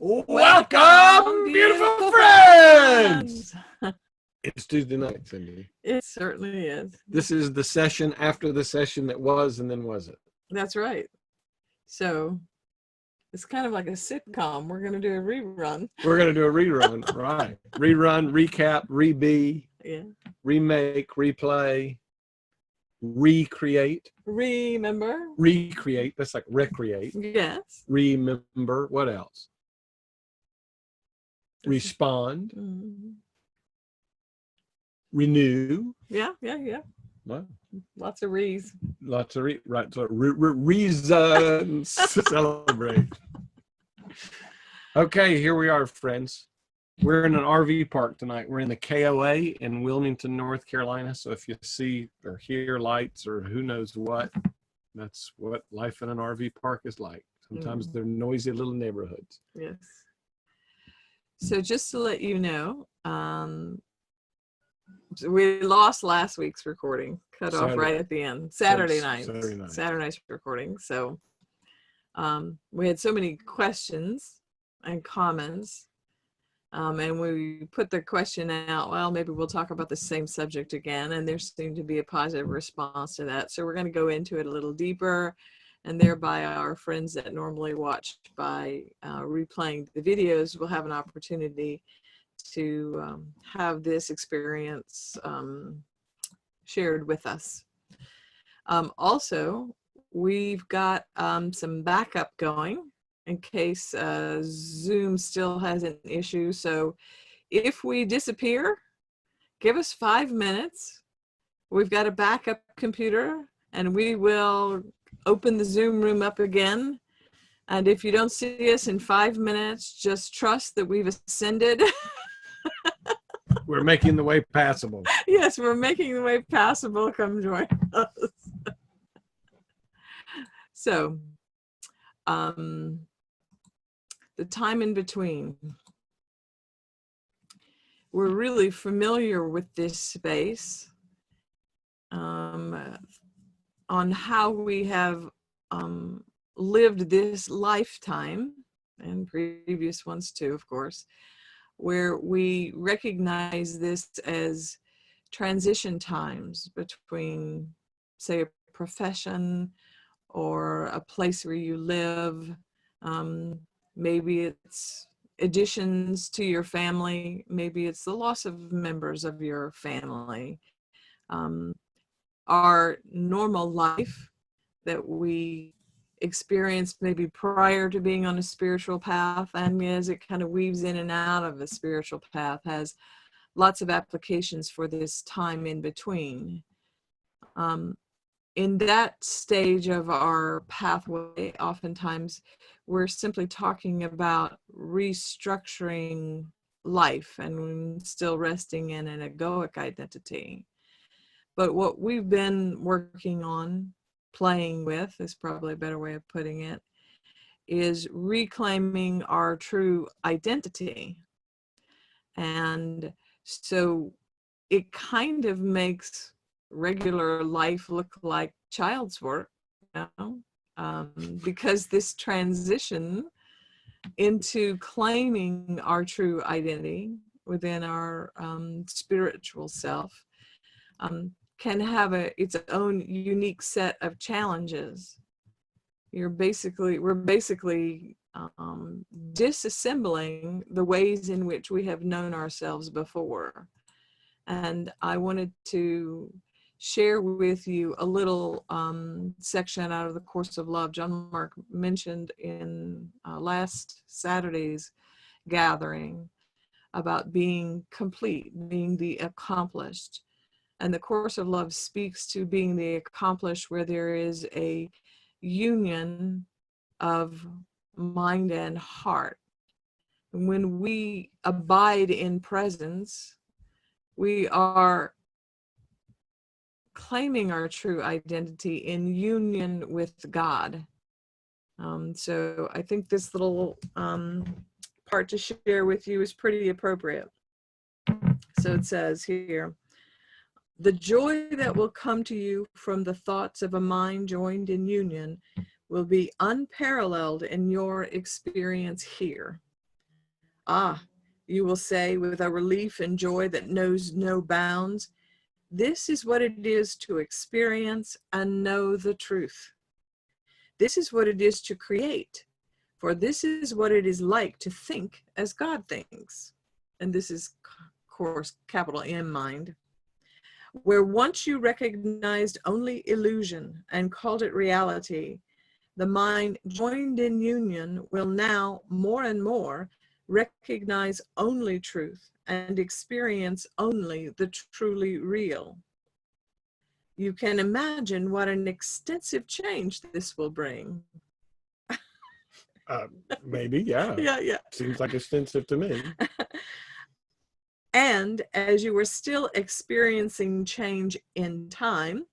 Welcome, beautiful friends! It's Tuesday night, Cindy. It certainly is. This is the session after the session that was and then wasn't. That's right. So it's kind of like a sitcom. We're going to do a rerun. We're going to do a rerun, right. Rerun, recap, re-be, remake, replay, recreate. Remember. Recreate, that's like recreate. Yes. Remember, what else? Respond. Renew. Yeah. What? Lots of re's. Lots of right. So reasons to celebrate. Okay, here we are, friends. We're in an RV park tonight. We're in the KOA in Wilmington, North Carolina. So if you see or hear lights or who knows what, that's what life in an RV park is like. Sometimes they're noisy little neighborhoods. Yes. So just to let you know, we lost last week's recording, cut off right at the end. Saturday night's recording. So we had so many questions and comments, and we put the question out, well, maybe we'll talk about the same subject again, and there seemed to be a positive response to that. So we're going to go into it a little deeper, and thereby our friends that normally watch by replaying the videos will have an opportunity to have this experience shared with us. Also, we've got some backup going in case Zoom still has an issue. So if we disappear, give us 5 minutes. We've got a backup computer and we will open the Zoom room up again. And if you don't see us in 5 minutes, just trust that we've ascended. We're making the way passable. Yes, we're making the way passable. Come join us. So, the time in between. We're really familiar with this space on how we have lived this lifetime, and previous ones too, of course, where we recognize this as transition times between, say, a profession or a place where you live. Maybe it's additions to your family. Maybe it's the loss of members of your family. Our normal life that we experienced maybe prior to being on a spiritual path, and as it kind of weaves in and out of a spiritual path, has lots of applications for this time in between. In that stage of our pathway, oftentimes we're simply talking about restructuring life and still resting in an egoic identity. But what we've been working on, playing with is probably a better way of putting it, is reclaiming our true identity. And so it kind of makes regular life look like child's work, you know? Because this transition into claiming our true identity within our spiritual self can have its own unique set of challenges. We're basically disassembling the ways in which we have known ourselves before. And I wanted to share with you a little section out of the Course of Love. John Mark mentioned in last Saturday's gathering about being complete, being the accomplished. And the Course of Love speaks to being the accomplished where there is a union of mind and heart. And when we abide in presence, we are claiming our true identity in union with God. So I think this little part to share with you is pretty appropriate. So it says here, the joy that will come to you from the thoughts of a mind joined in union will be unparalleled in your experience here. Ah, you will say with a relief and joy that knows no bounds, this is what it is to experience and know the truth. This is what it is to create, for this is what it is like to think as God thinks. And this is, of course, capital M mind. Where once you recognized only illusion and called it reality, the mind joined in union will now more and more recognize only truth and experience only the truly real. You can imagine what an extensive change this will bring. Maybe, yeah. Yeah. Seems like extensive to me. And as you are still experiencing change in time,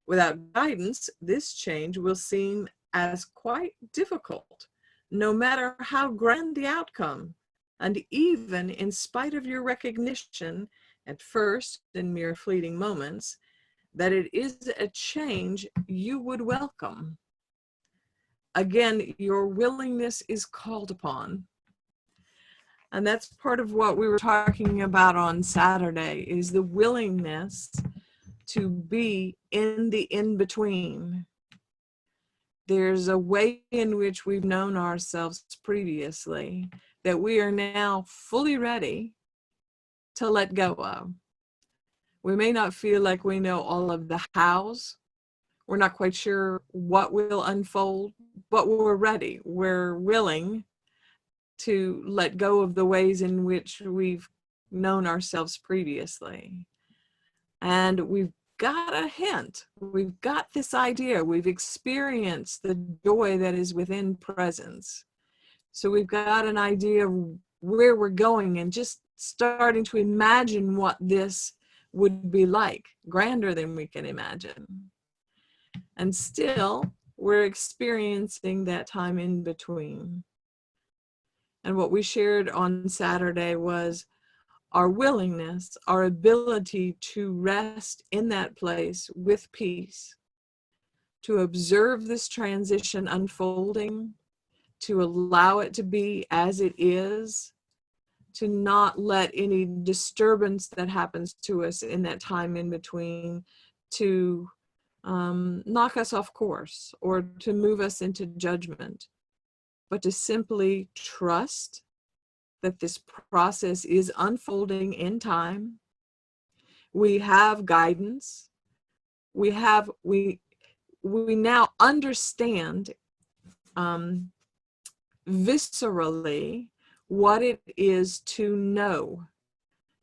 without guidance, this change will seem as quite difficult, no matter how grand the outcome, and even in spite of your recognition, at first in mere fleeting moments, that it is a change you would welcome. Again, your willingness is called upon. And that's part of what we were talking about on Saturday, is the willingness to be in the in-between. There's a way in which we've known ourselves previously that we are now fully ready to let go of. We may not feel like we know all of the hows. We're not quite sure what will unfold, but we're ready. We're willing to let go of the ways in which we've known ourselves previously. And we've got a hint. We've got this idea. We've experienced the joy that is within presence. So we've got an idea of where we're going and just starting to imagine what this would be like, grander than we can imagine. And still, we're experiencing that time in between. And what we shared on Saturday was our willingness, our ability to rest in that place with peace, to observe this transition unfolding, to allow it to be as it is, to not let any disturbance that happens to us in that time in between to knock us off course or to move us into judgment, but to simply trust that this process is unfolding in time. We have guidance. We now understand viscerally what it is to know.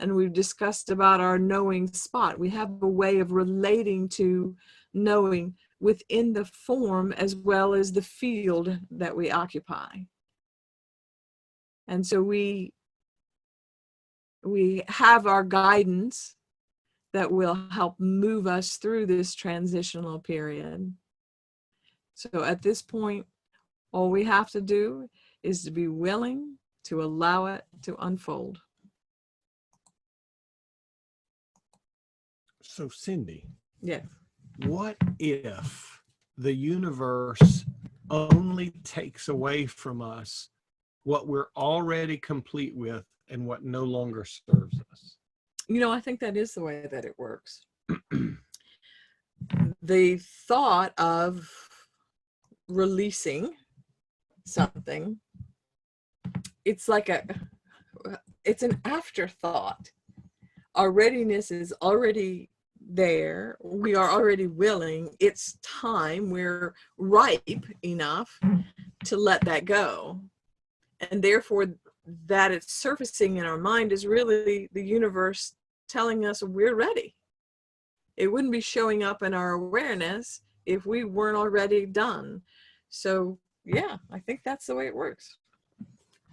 And we've discussed about our knowing spot. We have a way of relating to knowing within the form as well as the field that we occupy. And so we have our guidance that will help move us through this transitional period. So at this point, all we have to do is to be willing to allow it to unfold. So Cindy, Yeah. what if the universe only takes away from us what we're already complete with and what no longer serves us? You know, I think that is the way that it works. The thought of releasing something, it's like it's an afterthought. Our readiness is already there. We are already willing. It's time. We're ripe enough to let that go. And therefore, that it's surfacing in our mind is really the universe telling us we're ready. It wouldn't be showing up in our awareness if we weren't already done. So yeah, I think that's the way it works.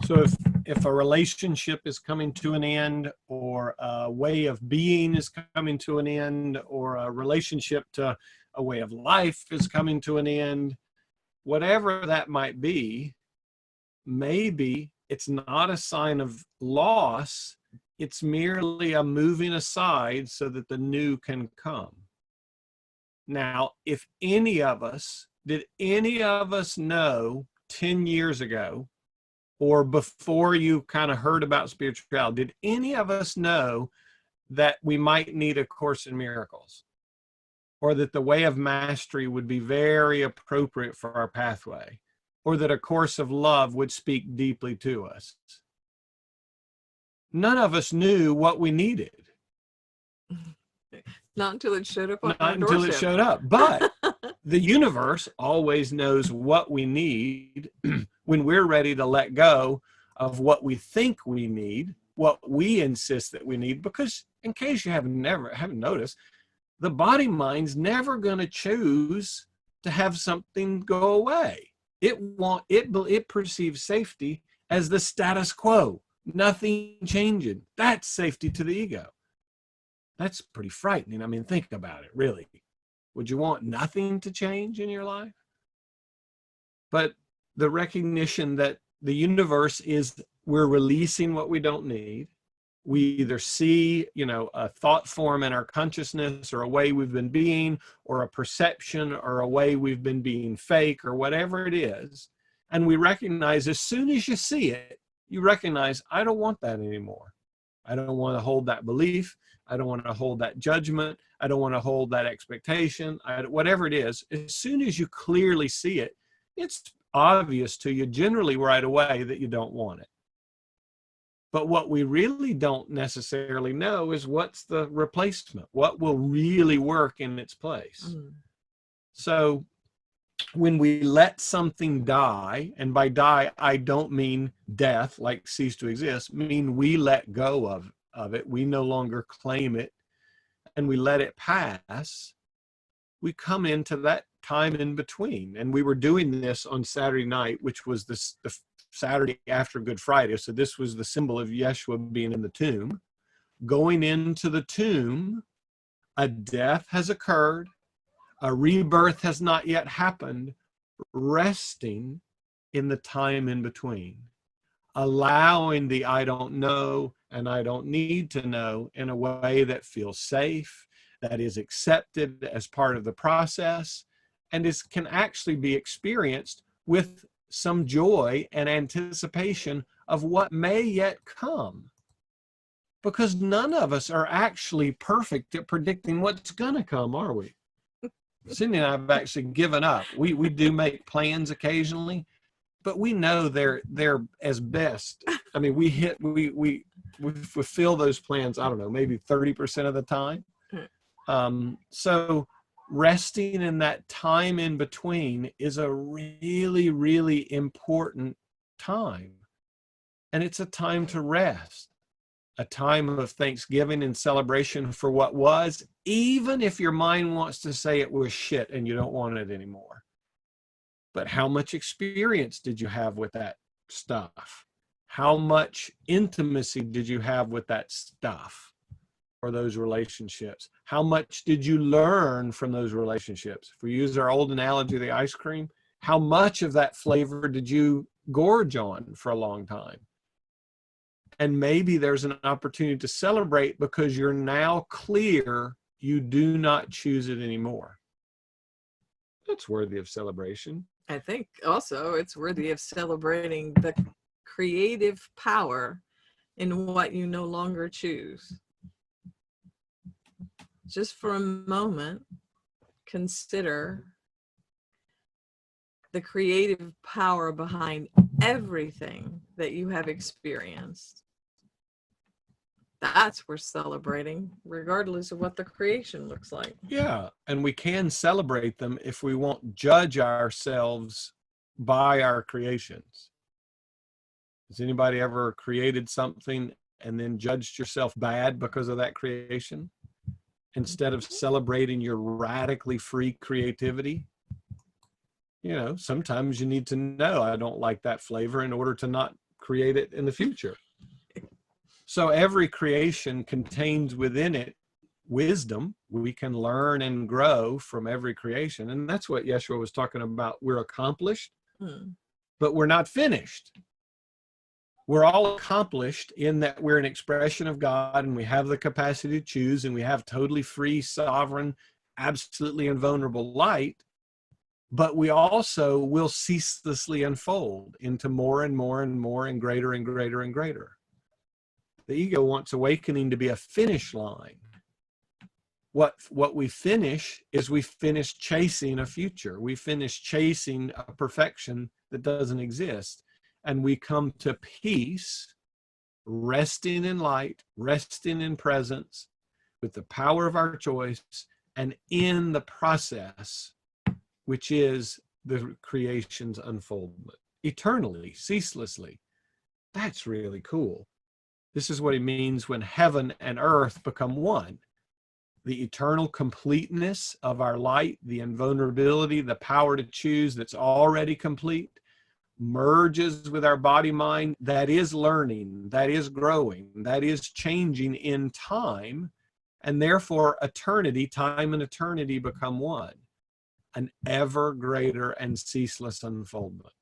So if a relationship is coming to an end, or a way of being is coming to an end, or a relationship to a way of life is coming to an end, whatever that might be, maybe it's not a sign of loss. It's merely a moving aside so that the new can come. Now, if did any of us know 10 years ago or before you kind of heard about spirituality, did any of us know that we might need a Course in Miracles, or that the Way of Mastery would be very appropriate for our pathway, or that a course of love would speak deeply to us? None of us knew what we needed. Not until it showed up on Not our until it doorstep. showed up. But the universe always knows what we need when we're ready to let go of what we think we need, what we insist that we need. Because in case you haven't noticed, the body mind's never going to choose to have something go away. It perceives safety as the status quo, nothing changing. That's safety to the ego. That's pretty frightening. I mean, think about it, really. Would you want nothing to change in your life? But the recognition that the universe is, we're releasing what we don't need. We either see, a thought form in our consciousness, or a way we've been being, or a perception, or a way we've been being fake, or whatever it is. And we recognize, as soon as you see it, you recognize, I don't want that anymore. I don't want to hold that belief. I don't want to hold that judgment. I don't want to hold that expectation. Whatever it is, as soon as you clearly see it, it's obvious to you generally right away that you don't want it. But what we really don't necessarily know is what's the replacement, what will really work in its place. So when we let something die, and by die, I don't mean death, like cease to exist, mean we let go of it, we no longer claim it, and we let it pass, we come into that time in between. And we were doing this on Saturday night, which was the Saturday after Good Friday. So this was the symbol of Yeshua being in the tomb. Going into the tomb, a death has occurred, a rebirth has not yet happened, resting in the time in between, allowing the I don't know and I don't need to know in a way that feels safe, that is accepted as part of the process, and can actually be experienced with some joy and anticipation of what may yet come. Because none of us are actually perfect at predicting what's going to come, are we? Cindy and I have actually given up. We do make plans occasionally, but we know they're as best. I mean, we fulfill those plans, I don't know, maybe 30% of the time. So resting in that time in between is a really, really important time. And it's a time to rest, a time of thanksgiving and celebration for what was, even if your mind wants to say it was shit and you don't want it anymore. But how much experience did you have with that stuff? How much intimacy did you have with that stuff or those relationships? How much did you learn from those relationships? If we use our old analogy of the ice cream, how much of that flavor did you gorge on for a long time? And maybe there's an opportunity to celebrate because you're now clear you do not choose it anymore. That's worthy of celebration. I think also it's worthy of celebrating the creative power in what you no longer choose. Just for a moment, consider the creative power behind everything that you have experienced. That's worth celebrating, regardless of what the creation looks like. Yeah, and we can celebrate them if we won't judge ourselves by our creations. Has anybody ever created something and then judged yourself bad because of that creation? Instead of celebrating your radically free creativity? Sometimes you need to know, I don't like that flavor in order to not create it in the future. So every creation contains within it wisdom. We can learn and grow from every creation. And that's what Yeshua was talking about. We're accomplished, but we're not finished. We're all accomplished in that we're an expression of God and we have the capacity to choose and we have totally free, sovereign, absolutely invulnerable light. but we also will ceaselessly unfold into more and more and more and greater and greater and greater. The ego wants awakening to be a finish line. What we finish is we finish chasing a future. We finish chasing a perfection that doesn't exist. And we come to peace, resting in light, resting in presence, with the power of our choice, and in the process, which is the creation's unfoldment, eternally, ceaselessly. That's really cool. This is what it means when heaven and earth become one. The eternal completeness of our light, the invulnerability, the power to choose that's already complete, merges with our body mind that is learning, that is growing, that is changing in time, and therefore eternity, time and eternity become one, an ever greater and ceaseless unfoldment.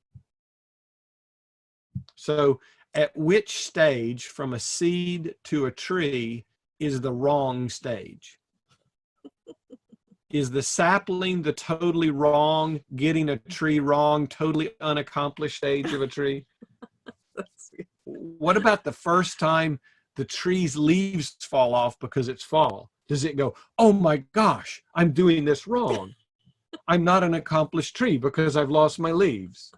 So at which stage from a seed to a tree is the wrong stage? Is the sapling the totally wrong, getting a tree wrong, totally unaccomplished stage of a tree? What about the first time the tree's leaves fall off because it's fall? Does it go, oh my gosh, I'm doing this wrong. I'm not an accomplished tree because I've lost my leaves.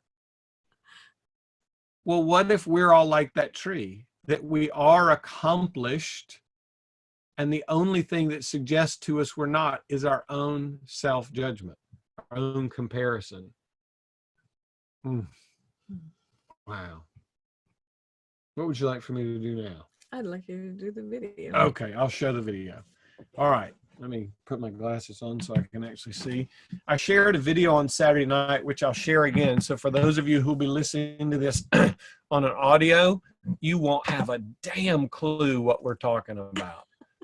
Well, what if we're all like that tree, that we are accomplished, and the only thing that suggests to us we're not is our own self-judgment, our own comparison. Wow. What would you like for me to do now? I'd like you to do the video. Okay, I'll show the video. All right, let me put my glasses on so I can actually see. I shared a video on Saturday night, which I'll share again. So for those of you who'll be listening to this on an audio, you won't have a damn clue what we're talking about.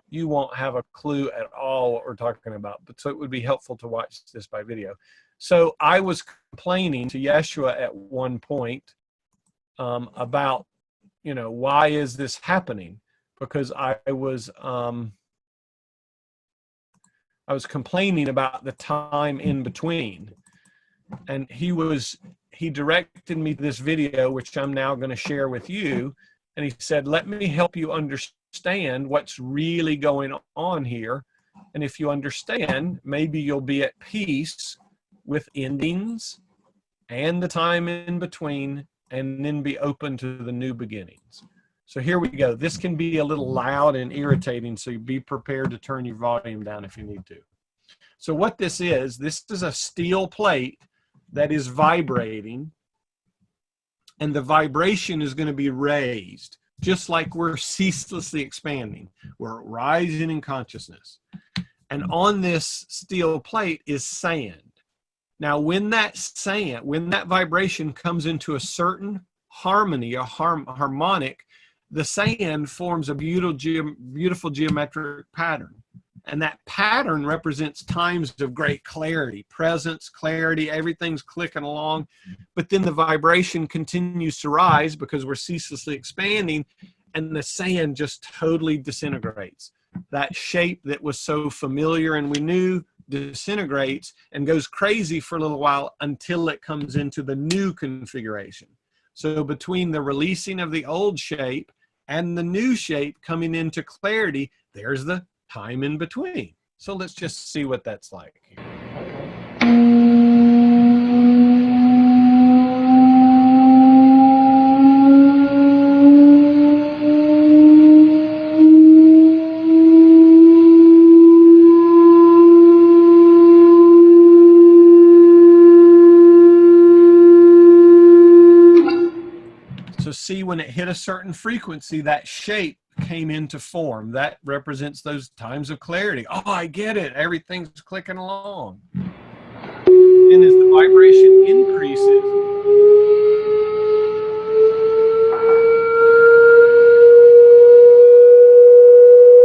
You won't have a clue at all what we're talking about. But so it would be helpful to watch this by video. So I was complaining to Yeshua at one point about, you know, why is this happening? Because I was complaining about the time in between, and he directed me to this video, which I'm now going to share with you. And he said, let me help you understand what's really going on here. And if you understand, maybe you'll be at peace with endings and the time in between, and then be open to the new beginnings. So here we go. This can be a little loud and irritating, so be prepared to turn your volume down if you need to. So what this is a steel plate that is vibrating, and the vibration is going to be raised, just like we're ceaselessly expanding. We're rising in consciousness. And on this steel plate is sand. Now, when that vibration comes into a certain harmony, a harmonic, the sand forms a beautiful geometric pattern. And that pattern represents times of great clarity, presence, clarity, everything's clicking along. But then the vibration continues to rise because we're ceaselessly expanding, and the sand just totally disintegrates. That shape that was so familiar and we knew disintegrates and goes crazy for a little while until it comes into the new configuration. So between the releasing of the old shape and the new shape coming into clarity, there's the time in between. So let's just see what that's like. So see, when it hit a certain frequency, that shape came into form. That represents those times of clarity. Oh, I get it. Everything's clicking along. And as the vibration increases,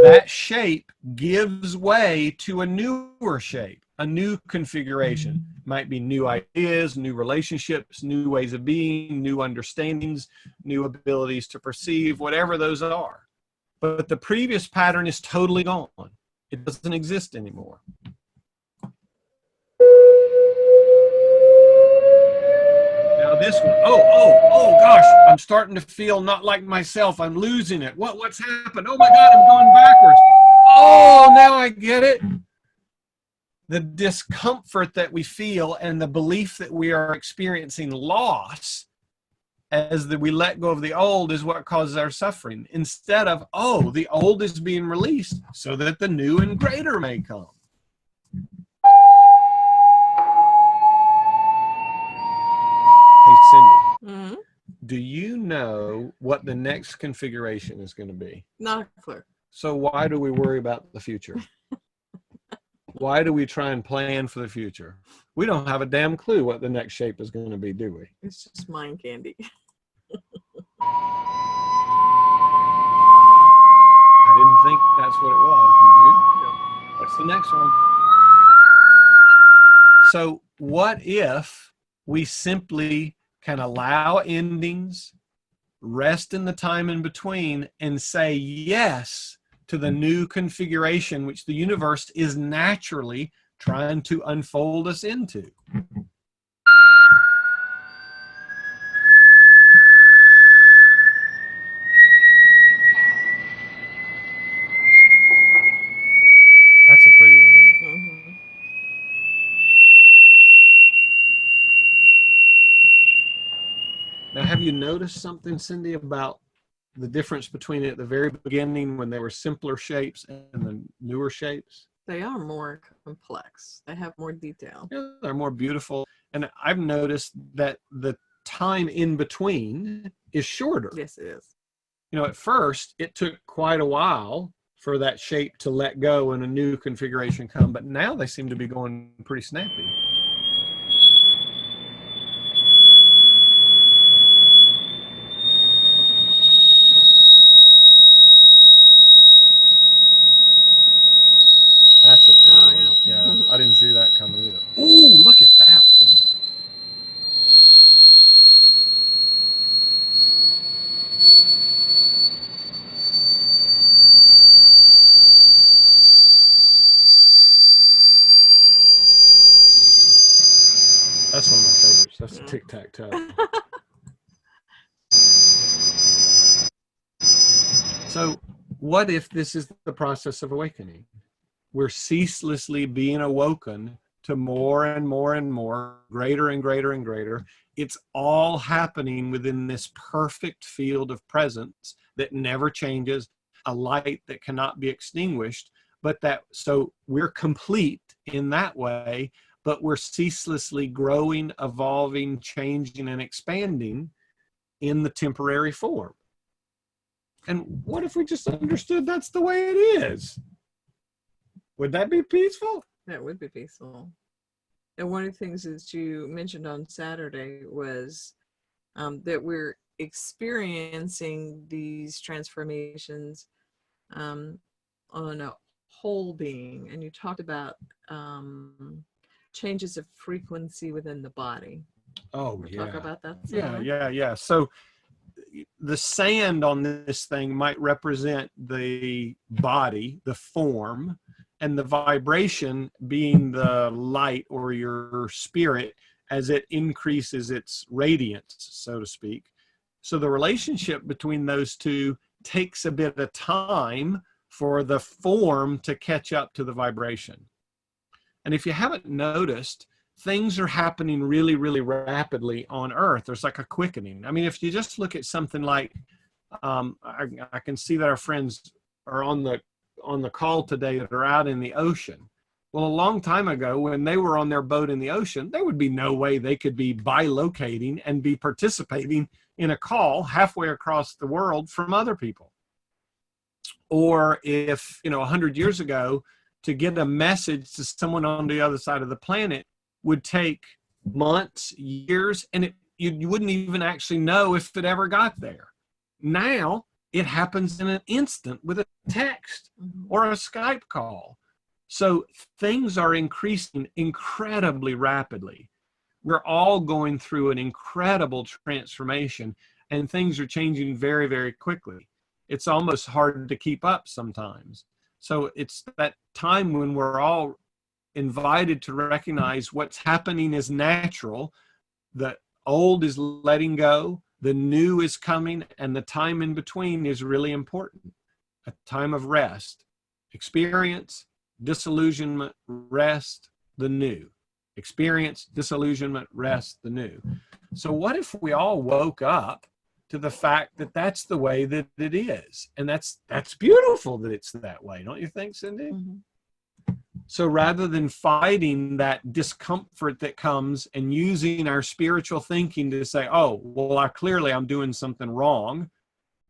that shape gives way to a newer shape, a new configuration. Might be new ideas, new relationships, new ways of being, new understandings, new abilities to perceive, whatever those are. But the previous pattern is totally gone. It doesn't exist anymore. this one. Oh gosh, I'm starting to feel not like myself. I'm losing it. What's happened? Oh my God, I'm going backwards. Oh, now I get it. The discomfort that we feel and the belief that we are experiencing loss as we let go of the old is what causes our suffering, instead of, oh, the old is being released so that the new and greater may come. Hey, Cindy, Mm-hmm. do you know what the next configuration is going to be? Not a clue. So why do we worry about the future? Why do we try and plan for the future? We don't have a damn clue what the next shape is going to be, do we? It's just mind candy. I didn't think that's what it was, did you? What's the next one? So what if we simply can allow endings, rest in the time in between, and say yes to the new configuration which the universe is naturally trying to unfold us into? That's a pretty one, isn't it? Mm-hmm. Now, have you noticed something, Cindy, about the difference between at the very beginning when they were simpler shapes and the newer shapes? They are more complex. They have more detail. Yeah, they're more beautiful. And I've noticed that the time in between is shorter. Yes, it is. You know, at first, it took quite a while for that shape to let go and a new configuration come, but now they seem to be going pretty snappy. That's a pretty Oh, one. yeah. Yeah, I didn't see that coming either. Ooh, look at that one. That's one of my favorites. That's Yeah. tic-tac-toe. So what if this is the process of awakening? We're ceaselessly being awoken to more and more and more, greater and greater and greater. It's all happening within this perfect field of presence that never changes, a light that cannot be extinguished, but that, so we're complete in that way, but we're ceaselessly growing, evolving, changing, and expanding in the temporary form. And what if we just understood that's the way it is? Would that be peaceful? That would be peaceful. And one of the things that you mentioned on Saturday was that we're experiencing these transformations on a whole being. And you talked about changes of frequency within the body. Oh, yeah. Talk about that some Yeah, more? yeah. So the sand on this thing might represent the body, the form, and the vibration being the light or your spirit as it increases its radiance, so to speak. So the relationship between those two takes a bit of time for the form to catch up to the vibration. And if you haven't noticed, things are happening really, really rapidly on Earth. There's like a quickening. I mean, if you just look at something like, I can see that our friends are on the call today that are out in the ocean. Well, a long time ago, when they were on their boat in the ocean, there would be no way they could be bilocating and be participating in a call halfway across the world from other people. Or if, 100 years ago, to get a message to someone on the other side of the planet would take months, years, and you wouldn't even actually know if it ever got there. Now it happens in an instant with a text or a Skype call. So things are increasing incredibly rapidly. We're all going through an incredible transformation, and things are changing very, very quickly. It's almost hard to keep up sometimes. So it's that time when we're all invited to recognize what's happening is natural, that old is letting go, the new is coming, and the time in between is really important. A time of rest, experience, disillusionment, rest, the new. Experience, disillusionment, rest, the new. So what if we all woke up to the fact that that's the way that it is? And that's beautiful that it's that way, don't you think, Cindy? Mhm. So rather than fighting that discomfort that comes and using our spiritual thinking to say, oh, well, clearly I'm doing something wrong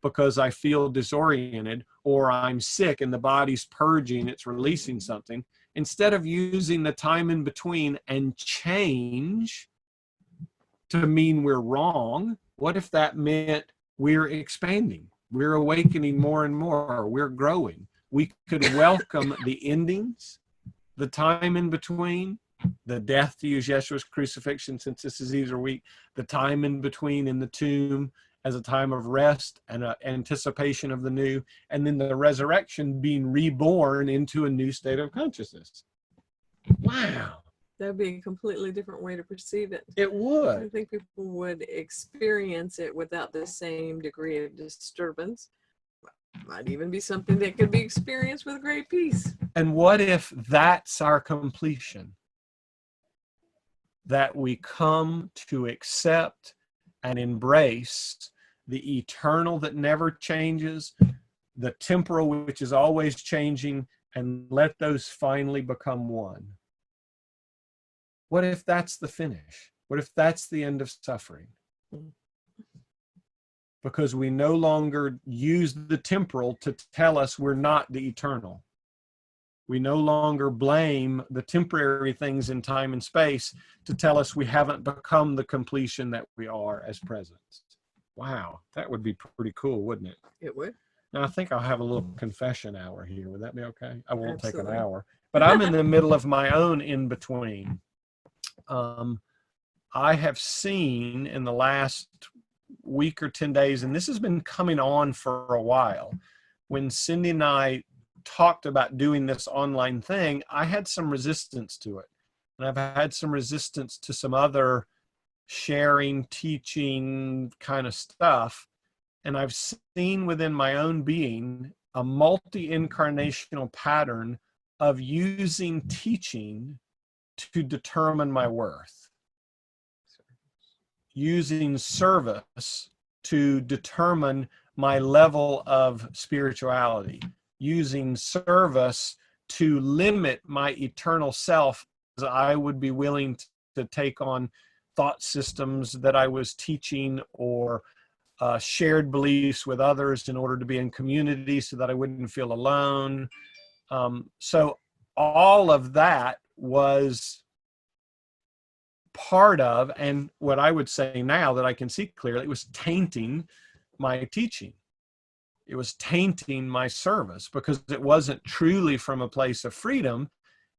because I feel disoriented, or I'm sick and the body's purging, it's releasing something, instead of using the time in between and change to mean we're wrong, what if that meant we're expanding, we're awakening more and more, we're growing? We could welcome the endings, the time in between, the death, to use Yeshua's crucifixion, since this is Easter week, the time in between in the tomb as a time of rest and anticipation of the new, and then the resurrection being reborn into a new state of consciousness. Wow. That'd be a completely different way to perceive it. It I would. think people would experience it without the same degree of disturbance. Might even be something that could be experienced with great peace. And what if that's our completion? That we come to accept and embrace the eternal that never changes, the temporal which is always changing, and let those finally become one. What if that's the finish? What if that's the end of suffering? Because we no longer use the temporal to tell us we're not the eternal. We no longer blame the temporary things in time and space to tell us we haven't become the completion that we are as presence. Wow, that would be pretty cool, wouldn't it? It would. Now, I think I'll have a little confession hour here. Would that be okay? I won't take Absolutely. an hour. But I'm in the middle of my own in-between. I have seen in the last week or 10 days, and this has been coming on for a while, when Cindy and I talked about doing this online thing, I had some resistance to it. And I've had some resistance to some other sharing, teaching kind of stuff. And I've seen within my own being a multi-incarnational pattern of using teaching to determine my worth, using service to determine my level of spirituality, using service to limit my eternal self, as I would be willing to take on thought systems that I was teaching, or shared beliefs with others in order to be in community so that I wouldn't feel alone. So all of that was part of, and what I would say now that I can see clearly, it was tainting my teaching. It was tainting my service, because it wasn't truly from a place of freedom.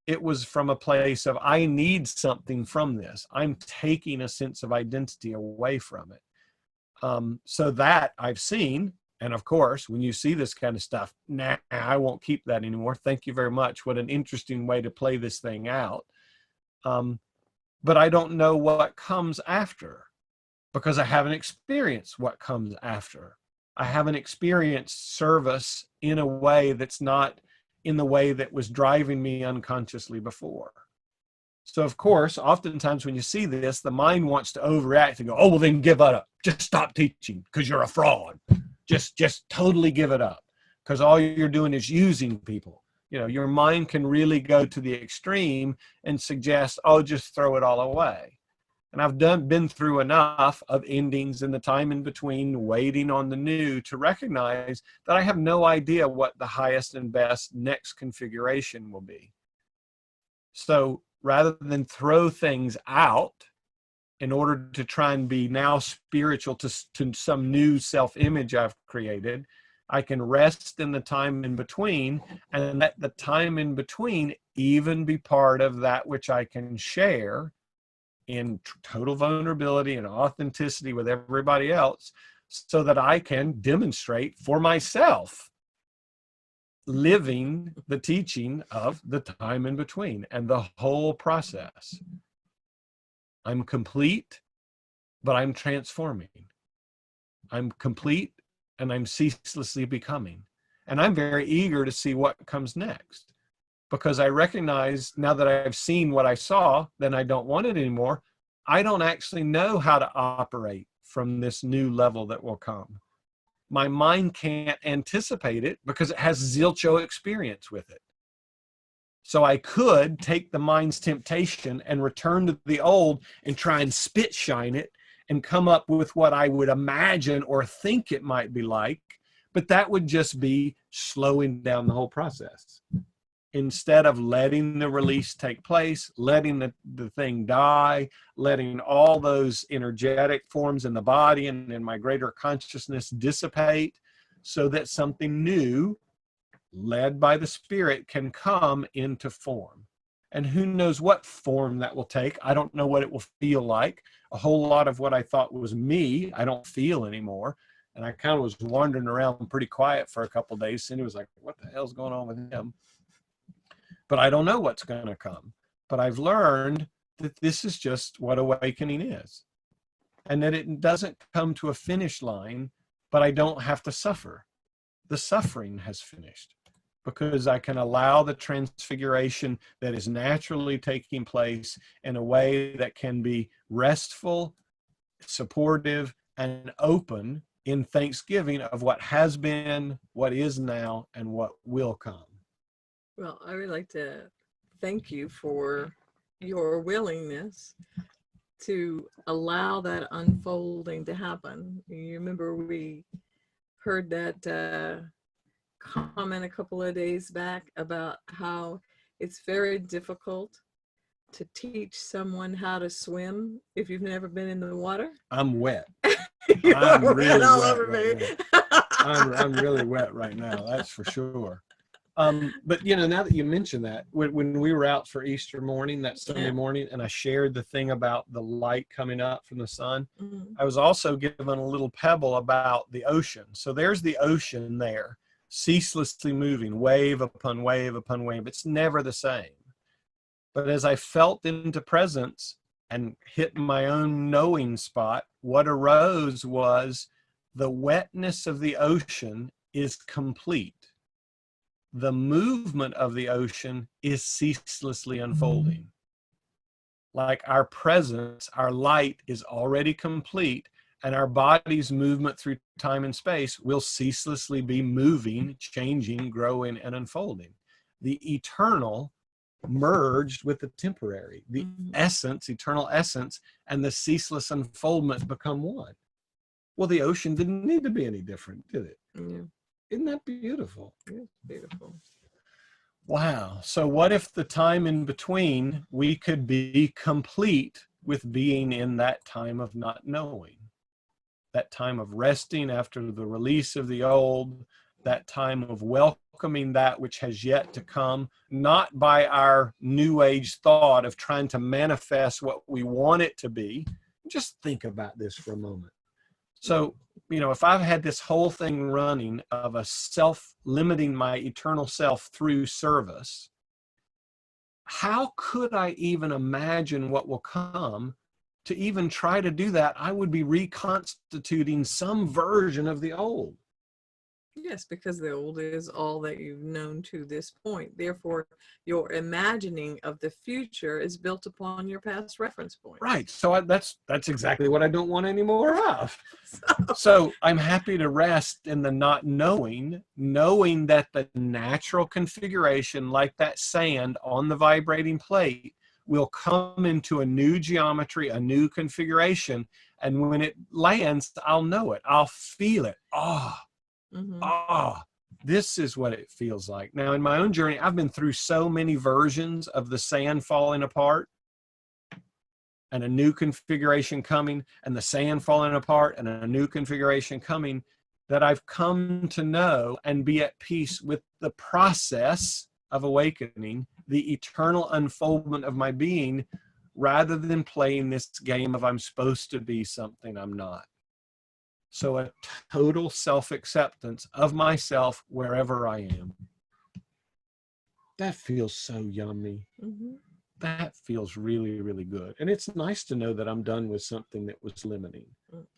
It was from a place of, I need something from this. I'm taking a sense of identity away from it. So that I've seen. And of course, when you see this kind of stuff, nah, I won't keep that anymore. Thank you very much. What an interesting way to play this thing out. But I don't know what comes after, because I haven't experienced what comes after. I haven't experienced service in a way that's not in the way that was driving me unconsciously before. So of course, oftentimes when you see this, the mind wants to overreact and go, oh, well then give it up. Just stop teaching because you're a fraud. Just totally give it up, because all you're doing is using people. You know, your mind can really go to the extreme and suggest, oh, just throw it all away. And I've been through enough of endings and the time in between, waiting on the new, to recognize that I have no idea what the highest and best next configuration will be. So rather than throw things out in order to try and be now spiritual to some new self-image I've created, I can rest in the time in between, and let the time in between even be part of that which I can share in total vulnerability and authenticity with everybody else, so that I can demonstrate for myself living the teaching of the time in between and the whole process. I'm complete. but I'm transforming. I'm complete and I'm ceaselessly becoming. And I'm very eager to see what comes next, because I recognize now that I've seen what I saw, then I don't want it anymore. I don't actually know how to operate from this new level that will come. My mind can't anticipate it because it has zilcho experience with it. So I could take the mind's temptation and return to the old and try and spit shine it and come up with what I would imagine or think it might be like, but that would just be slowing down the whole process. Instead of letting the release take place, letting the thing die, letting all those energetic forms in the body and in my greater consciousness dissipate, so that something new, led by the Spirit, can come into form. And who knows what form that will take. I don't know what it will feel like. A whole lot of what I thought was me, I don't feel anymore. And I kind of was wandering around pretty quiet for a couple of days. And it was like, what the hell's going on with him? But I don't know what's going to come. But I've learned that this is just what awakening is. And that it doesn't come to a finish line, but I don't have to suffer. The suffering has finished, because I can allow the transfiguration that is naturally taking place in a way that can be restful, supportive, and open in thanksgiving of what has been, what is now, and what will come. Well, I would like to thank you for your willingness to allow that unfolding to happen. You remember we heard that comment a couple of days back about how it's very difficult to teach someone how to swim if you've never been in the water. I'm wet. You're I'm really all wet over right me. now. I'm really wet right now, that's for sure. But you know, now that you mention that, when we were out for Easter morning, that Sunday morning, and I shared the thing about the light coming up from the sun, I was also given a little pebble about the ocean. So there's the ocean there, ceaselessly moving, wave upon wave upon wave. It's never the same. But as I felt into presence and hit my own knowing spot, what arose was the wetness of the ocean is complete. The movement of the ocean is ceaselessly unfolding. Like our presence, our light is already complete, and our body's movement through time and space will ceaselessly be moving, changing, growing, and unfolding. The eternal merged with the temporary. The essence, eternal essence, and the ceaseless unfoldment become one. Well, the ocean didn't need to be any different, did it? Yeah. Isn't that beautiful? It's beautiful. Wow. So what if the time in between, we could be complete with being in that time of not knowing, that time of resting after the release of the old, that time of welcoming that which has yet to come, not by our new age thought of trying to manifest what we want it to be. Just think about this for a moment. So, you know, if I've had this whole thing running of a self-limiting my eternal self through service, how could I even imagine what will come? To even try to do that, I would be reconstituting some version of the old. Yes, because the old is all that you've known to this point. Therefore, your imagining of the future is built upon your past reference point. Right. So that's exactly what I don't want any more of. So I'm happy to rest in the not knowing, knowing that the natural configuration, like that sand on the vibrating plate, will come into a new geometry, a new configuration. And when it lands, I'll know it. I'll feel it. This is what it feels like. Now, in my own journey, I've been through so many versions of the sand falling apart and a new configuration coming, and the sand falling apart and a new configuration coming, that I've come to know and be at peace with the process of awakening, the eternal unfoldment of my being, rather than playing this game of I'm supposed to be something I'm not. So a total self-acceptance of myself wherever I am. That feels so yummy. that feels really, really good. And it's nice to know that I'm done with something that was limiting.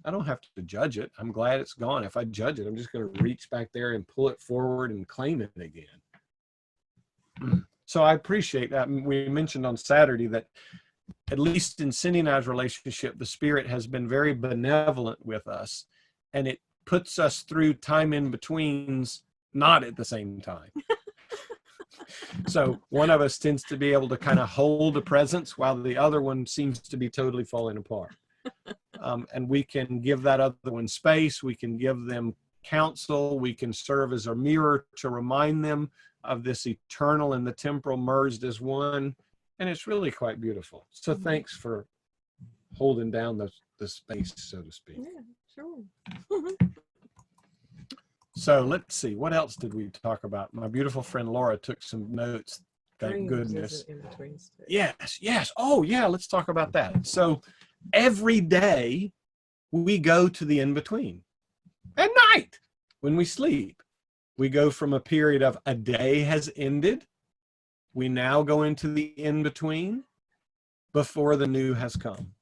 I don't have to judge it. I'm glad it's gone. If I judge it, I'm just going to reach back there and pull it forward and claim it again. So I appreciate that. We mentioned on Saturday that at least in Cindy and I's relationship, the Spirit has been very benevolent with us, and it puts us through time in betweens, not at the same time. So one of us tends to be able to kind of hold a presence while the other one seems to be totally falling apart. And we can give that other one space. We can give them counsel. We can serve as a mirror to remind them of this eternal and the temporal merged as one. And it's really quite beautiful. So thanks for holding down the space, so to speak. Yeah, sure. So let's see, what else did we talk about? My beautiful friend Laura took some notes. Thank goodness. Yes. Oh, yeah, let's talk about that. So every day we go to the in-between. At night, when we sleep, we go from a period of a day has ended. We now go into the in-between before the new has come.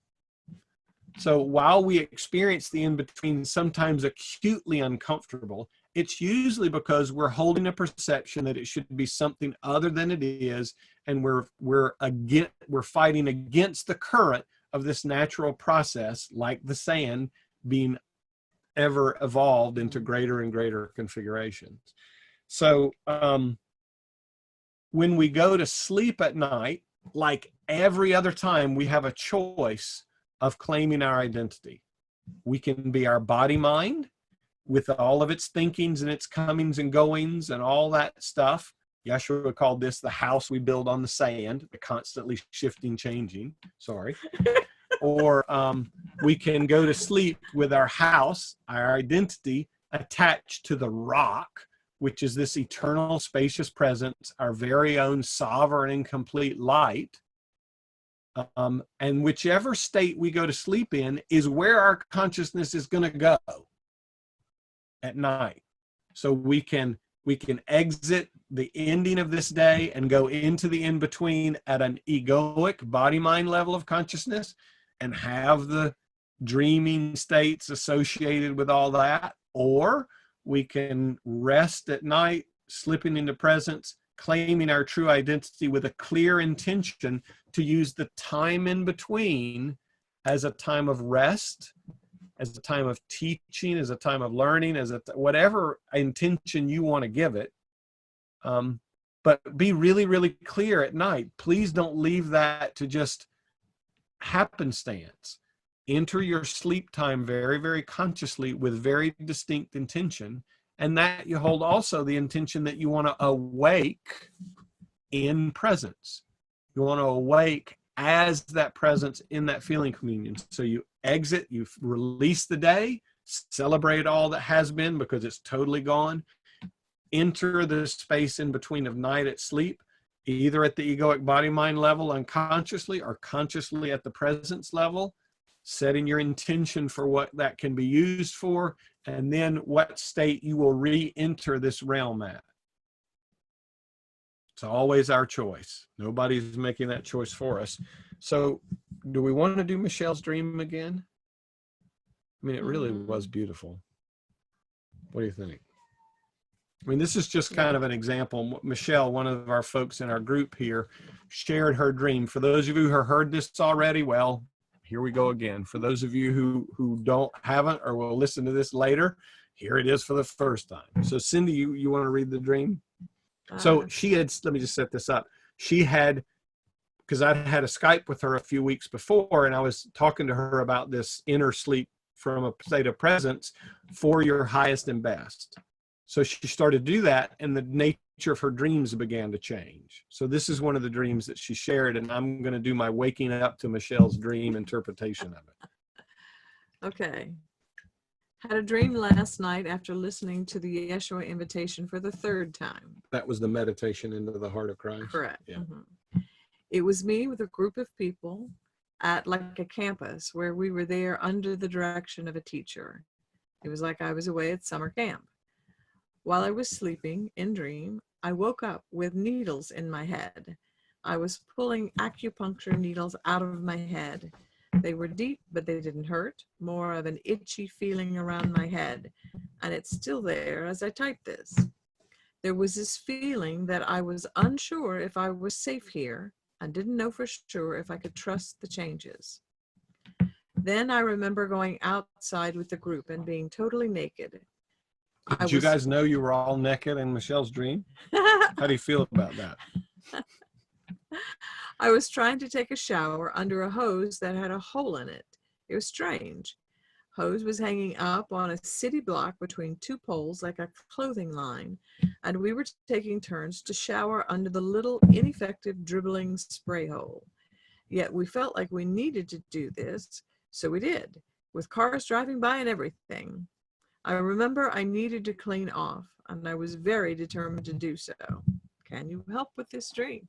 So while we experience the in-between sometimes acutely uncomfortable, it's usually because we're holding a perception that it should be something other than it is, and we're fighting against the current of this natural process, like the sand being ever evolved into greater and greater configurations. So when we go to sleep at night, like every other time, we have a choice of claiming our identity. We can be our body mind with all of its thinkings and its comings and goings and all that stuff. Yeshua called this the house we build on the sand, the constantly shifting, changing, sorry. Or we can go to sleep with our house, our identity, attached to the rock, which is this eternal, spacious presence, our very own sovereign and complete light. And whichever state we go to sleep in is where our consciousness is going to go at night. So we can exit the ending of this day and go into the in-between at an egoic body-mind level of consciousness and have the dreaming states associated with all that. Or we can rest at night, slipping into presence, claiming our true identity with a clear intention to use the time in between as a time of rest, as a time of teaching, as a time of learning, as whatever intention you want to give it. But be really, really clear at night. Please don't leave that to just happenstance. Enter your sleep time very, very consciously with very distinct intention. And that you hold also the intention that you want to awake in presence. You want to awake as that presence in that feeling communion. So you exit, you release the day, celebrate all that has been because it's totally gone. Enter the space in between of night at sleep, either at the egoic body-mind level unconsciously or consciously at the presence level, setting your intention for what that can be used for, and then what state you will re-enter this realm at. It's always our choice. Nobody's making that choice for us. So do we want to do Michelle's dream again? I mean, it really was beautiful. What do you think? I mean, this is just kind of an example. Michelle, one of our folks in our group here, shared her dream. For those of you who have heard this already, well, here we go again. For those of you who haven't or will listen to this later, here it is for the first time. So Cindy, you want to read the dream? So she had, let me just set this up. She had, because I had a Skype with her a few weeks before, and I was talking to her about this inner sleep from a state of presence for your highest and best. So she started to do that, and the nature of her dreams began to change. So this is one of the dreams that she shared, and I'm going to do my waking up to Michelle's dream interpretation of it. Okay. Had a dream last night after listening to the Yeshua invitation for the third time. That was the meditation into the heart of Christ. Correct. Yeah. Mm-hmm. It was me with a group of people at like a campus where we were there under the direction of a teacher. It was like I was away at summer camp. While I was sleeping in dream, I woke up with needles in my head. I was pulling acupuncture needles out of my head. They were deep, but they didn't hurt. More of an itchy feeling around my head. And it's still there as I type this. There was this feeling that I was unsure if I was safe here and didn't know for sure if I could trust the changes. Then I remember going outside with the group and being totally naked. Did you guys know you were all naked in Michelle's dream? How do you feel about that? I was trying to take a shower under a hose that had a hole in it. It was strange. Hose was hanging up on a city block between two poles like a clothing line, and we were taking turns to shower under the little ineffective dribbling spray hole. Yet we felt like we needed to do this, so we did, with cars driving by and everything. I remember I needed to clean off, and I was very determined to do so. Can you help with this dream?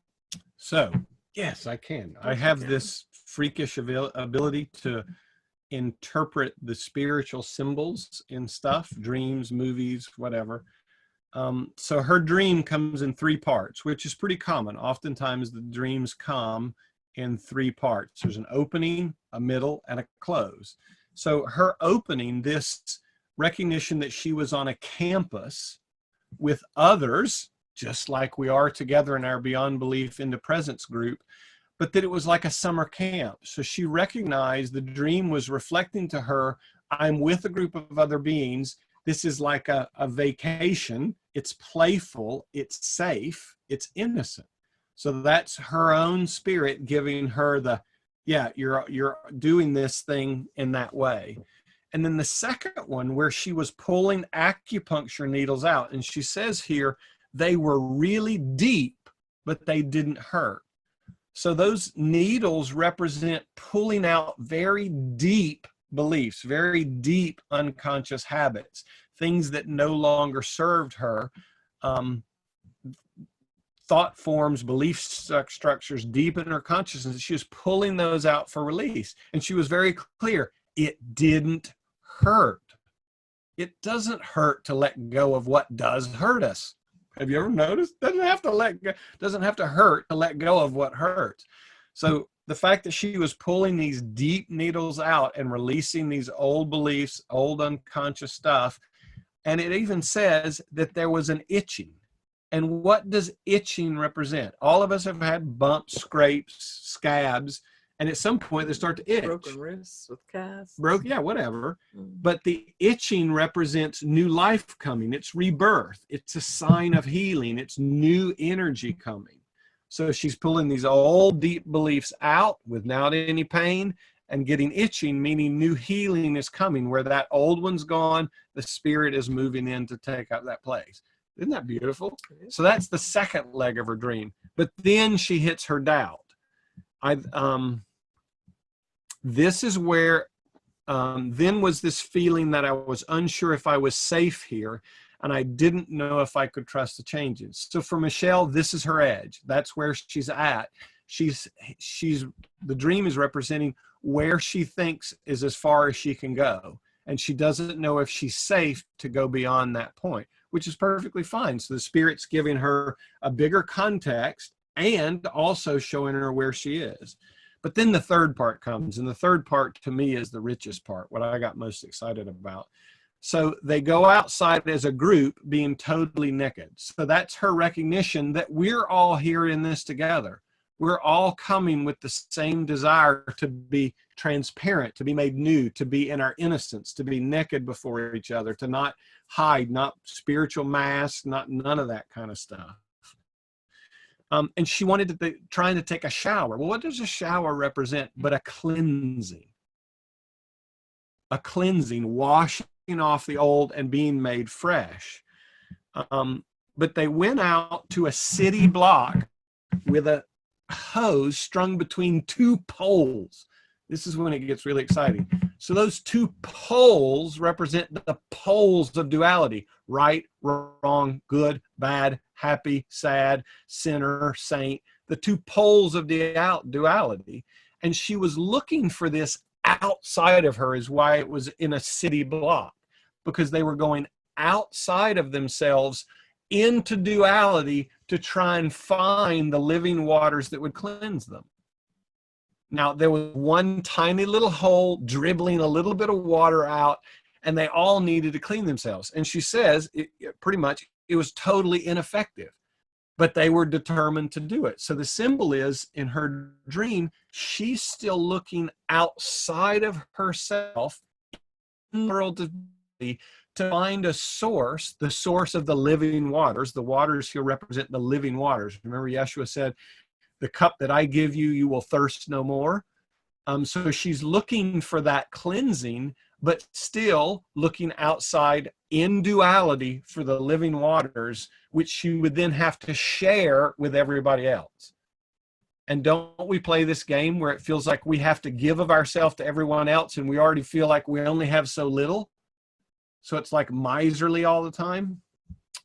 So, yes, I can. I have this freakish ability to interpret the spiritual symbols in stuff, dreams, movies, whatever. So her dream comes in 3 parts, which is pretty common. Oftentimes the dreams come in 3 parts. There's an opening, a middle, and a close. So her opening, this recognition that she was on a campus with others, just like we are together in our Beyond Belief into Presence group, but that it was like a summer camp. So she recognized the dream was reflecting to her, I'm with a group of other beings. This is like a vacation. It's playful, it's safe, it's innocent. So that's her own spirit giving her the, yeah, you're doing this thing in that way. And then the second one, where she was pulling acupuncture needles out, and she says here, they were really deep, but they didn't hurt. So those needles represent pulling out very deep beliefs, very deep unconscious habits, things that no longer served her, thought forms, belief structures deep in her consciousness. She was pulling those out for release. And she was very clear, it didn't hurt. It doesn't hurt to let go of what does hurt us. Have you ever noticed? Doesn't have to hurt to let go of what hurts. So the fact that she was pulling these deep needles out and releasing these old beliefs, old unconscious stuff, and it even says that there was an itching. And what does itching represent? All of us have had bumps, scrapes, scabs, and at some point they start to itch. Broken wrists with casts. Yeah, whatever. But the itching represents new life coming. It's rebirth. It's a sign of healing. It's new energy coming. So she's pulling these old deep beliefs out without any pain and getting itching, meaning new healing is coming. Where that old one's gone, the spirit is moving in to take up that place. Isn't that beautiful? So that's the second leg of her dream. But then she hits her doubt. This is where then was this feeling that I was unsure if I was safe here, and I didn't know if I could trust the changes. So for Michelle, this is her edge. That's where she's at. The dream is representing where she thinks is as far as she can go, and she doesn't know if she's safe to go beyond that point, which is perfectly fine. So the spirit's giving her a bigger context and also showing her where she is. But then the third part comes, and the third part to me is the richest part, what I got most excited about. So they go outside as a group being totally naked. So that's her recognition that we're all here in this together. We're all coming with the same desire to be transparent, to be made new, to be in our innocence, to be naked before each other, to not hide, not spiritual masks, none of that kind of stuff. And she wanted to trying to take a shower. Well, what does a shower represent but a cleansing? A cleansing, washing off the old and being made fresh. But they went out to a city block with a hose strung between 2 poles. This is when it gets really exciting. So those 2 poles represent the poles of duality: right, wrong, good, bad, happy, sad, sinner, saint, the 2 poles of duality. And she was looking for this outside of her, is why it was in a city block, because they were going outside of themselves into duality to try and find the living waters that would cleanse them. Now, there was one tiny little hole dribbling a little bit of water out, and they all needed to clean themselves. And she says, pretty much, it was totally ineffective, but they were determined to do it. So the symbol is, in her dream, she's still looking outside of herself in the world to find a source, the source of the living waters. The waters here represent the living waters. Remember, Yeshua said, the cup that I give you, you will thirst no more. So she's looking for that cleansing, but still looking outside in duality for the living waters, which she would then have to share with everybody else. And don't we play this game where it feels like we have to give of ourselves to everyone else, and we already feel like we only have so little? So it's like miserly all the time.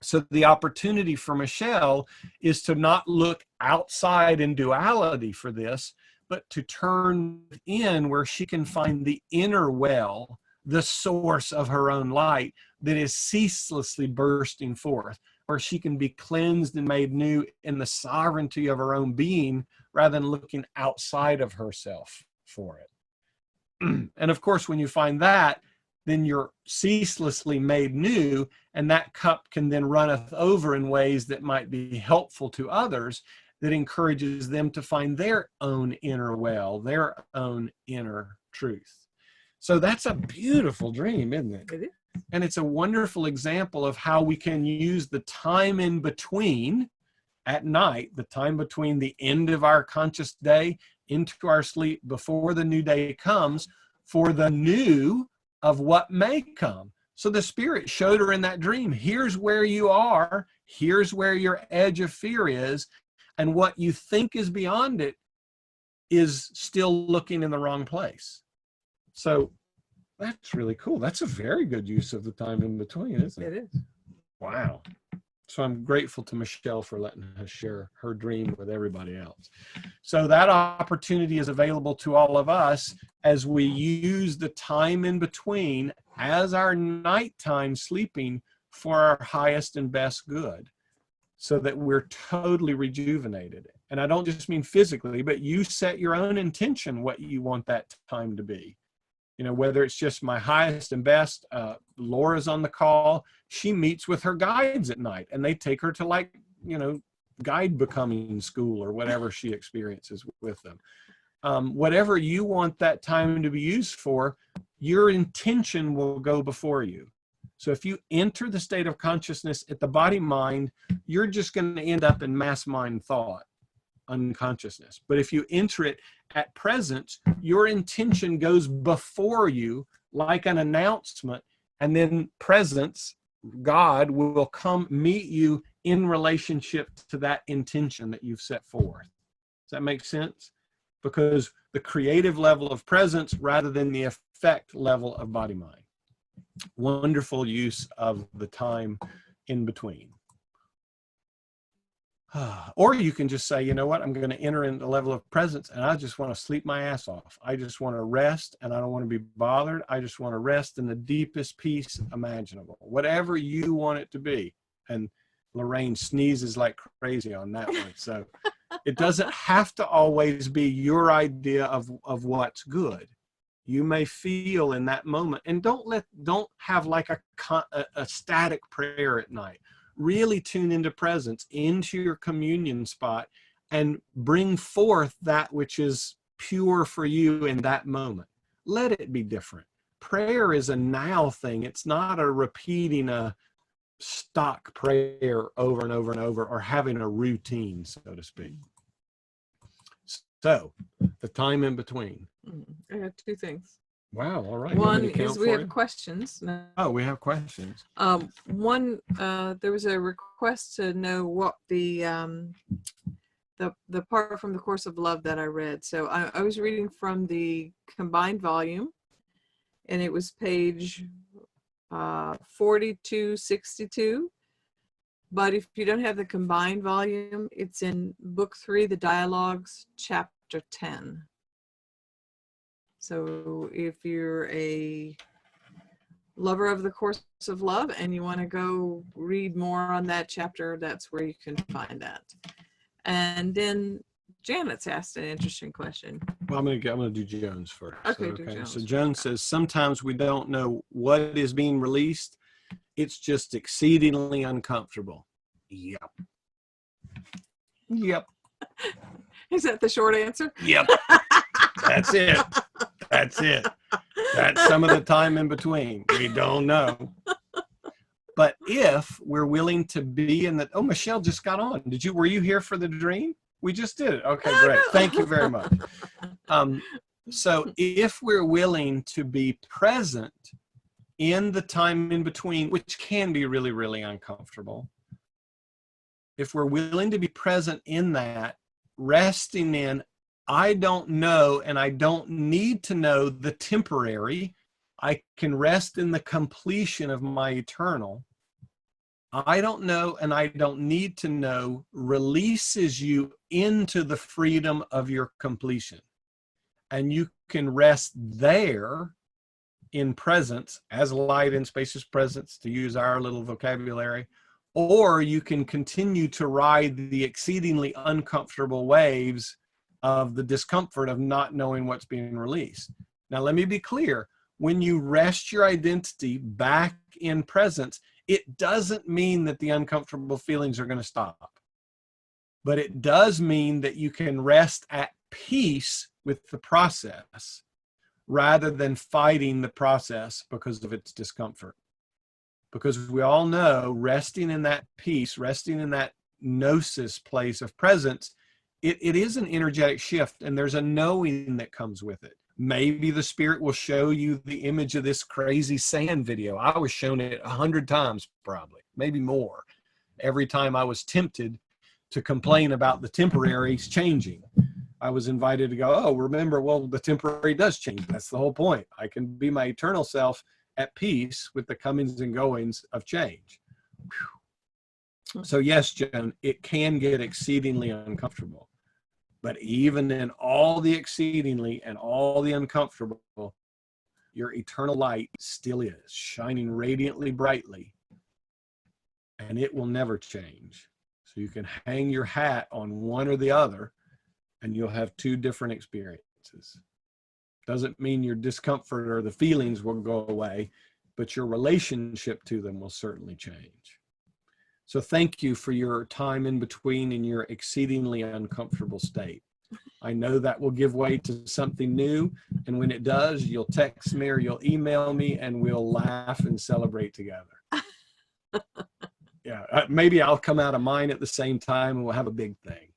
So the opportunity for Michelle is to not look outside in duality for this, but to turn in where she can find the inner well, the source of her own light that is ceaselessly bursting forth, where she can be cleansed and made new in the sovereignty of her own being rather than looking outside of herself for it. And of course, when you find that, then you're ceaselessly made new, and that cup can then runneth over in ways that might be helpful to others, that encourages them to find their own inner well, their own inner truth. So that's a beautiful dream, isn't it? It is. And it's a wonderful example of how we can use the time in between at night, the time between the end of our conscious day into our sleep before the new day comes, for the new of what may come. So the Spirit showed her in that dream, here's where you are, here's where your edge of fear is, and what you think is beyond it is still looking in the wrong place. So that's really cool. That's a very good use of the time in between, isn't it? It is. Wow. So I'm grateful to Michelle for letting us share her dream with everybody else. So that opportunity is available to all of us as we use the time in between as our nighttime sleeping for our highest and best good, so that we're totally rejuvenated. And I don't just mean physically, but you set your own intention what you want that time to be. You know, whether it's just my highest and best, Laura's on the call. She meets with her guides at night, and they take her to, like, you know, guide becoming school or whatever she experiences with them. Whatever you want that time to be used for, your intention will go before you. So if you enter the state of consciousness at the body mind, you're just going to end up in mass mind thought, unconsciousness. But if you enter it at presence, your intention goes before you like an announcement, and then presence, God, will come meet you in relationship to that intention that you've set forth. Does that make sense? Because the creative level of presence rather than the effect level of body mind. Wonderful use of the time in between. Or you can just say, you know what, I'm going to enter in the level of presence, and I just want to sleep my ass off. I just want to rest, and I don't want to be bothered. I just want to rest in the deepest peace imaginable, whatever you want it to be. And Lorraine sneezes like crazy on that one. So it doesn't have to always be your idea of what's good. You may feel in that moment, and don't have like a static prayer at night. Really tune into presence, into your communion spot, and bring forth that which is pure for you in that moment. Let it be different. Prayer is a now thing. It's not a repeating a stock prayer over and over and over, or having a routine, so to speak. So the time in between. I got two things. Wow, all right. One is we have questions. Oh, we have questions. One, there was a request to know what the part from the Course of Love that I read. So I was reading from the combined volume, and it was page 4262. But if you don't have the combined volume, it's in book 3, the Dialogues, chapter 10. So if you're a Lover of the Course of Love, and you want to go read more on that chapter, that's where you can find that. And then Janet's asked an interesting question. Well, I'm gonna do Jones first. Okay, do Jones. So Jones says, sometimes we don't know what is being released. It's just exceedingly uncomfortable. Yep. Yep. Is that the short answer? Yep. That's it. That's it. That's some of the time in between. We don't know. But if we're willing to be in the, oh, Michelle just got on. Were you here for the dream? We just did it. Okay, great. Thank you very much. So if we're willing to be present in the time in between, which can be really, really uncomfortable, if we're willing to be present in that, resting in, I don't know and I don't need to know the temporary, I can rest in the completion of my eternal. I don't know and I don't need to know releases you into the freedom of your completion. And you can rest there in presence, as light in spacious presence, to use our little vocabulary, or you can continue to ride the exceedingly uncomfortable waves of the discomfort of not knowing what's being released. Now, let me be clear. When you rest your identity back in presence, it doesn't mean that the uncomfortable feelings are going to stop. But it does mean that you can rest at peace with the process rather than fighting the process because of its discomfort. Because we all know resting in that peace, resting in that gnosis place of presence, it is an energetic shift, and there's a knowing that comes with it. Maybe the spirit will show you the image of this crazy sand video. I was shown it 100 times, probably, maybe more, every time I was tempted to complain about the temporaries changing. I was invited to go, oh, remember, well, the temporary does change. That's the whole point. I can be my eternal self at peace with the comings and goings of change. Whew. So yes, Joan, it can get exceedingly uncomfortable. But even in all the exceedingly and all the uncomfortable, your eternal light still is shining radiantly brightly, and it will never change. So you can hang your hat on one or the other, and you'll have two different experiences. Doesn't mean your discomfort or the feelings will go away, but your relationship to them will certainly change. So thank you for your time in between in your exceedingly uncomfortable state. I know that will give way to something new. And when it does, you'll text me or you'll email me and we'll laugh and celebrate together. Yeah, maybe I'll come out of mine at the same time and we'll have a big thing.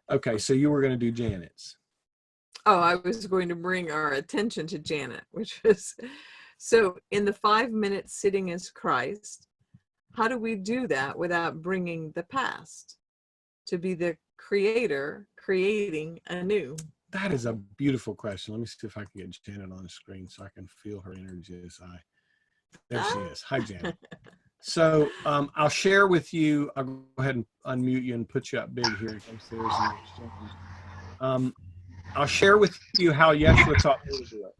Okay, so you were going to do Janet's. Oh, I was going to bring our attention to Janet, which was, so in the 5 minutes sitting as Christ, how do we do that without bringing the past to be the creator creating anew? That is a beautiful question. Let me see if I can get Janet on the screen so I can feel her energy as there she is. Hi, Janet. So I'll share with you, I'll go ahead and unmute you and put you up big here in case there's an exchange. I'll share with you how Yeshua taught me to do it.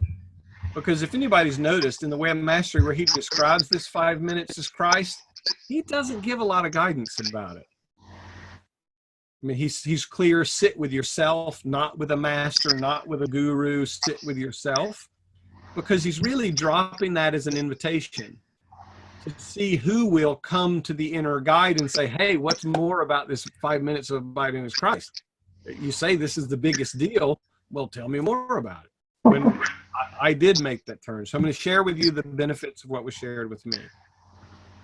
Because if anybody's noticed in the Way of Mastery where he describes this 5 minutes as Christ, he doesn't give a lot of guidance about it. I mean, he's clear, sit with yourself, not with a master, not with a guru, sit with yourself. Because he's really dropping that as an invitation to see who will come to the inner guide and say, hey, what's more about this 5 minutes of abiding as Christ? You say this is the biggest deal. Well, tell me more about it. When I did make that turn. So I'm going to share with you the benefits of what was shared with me.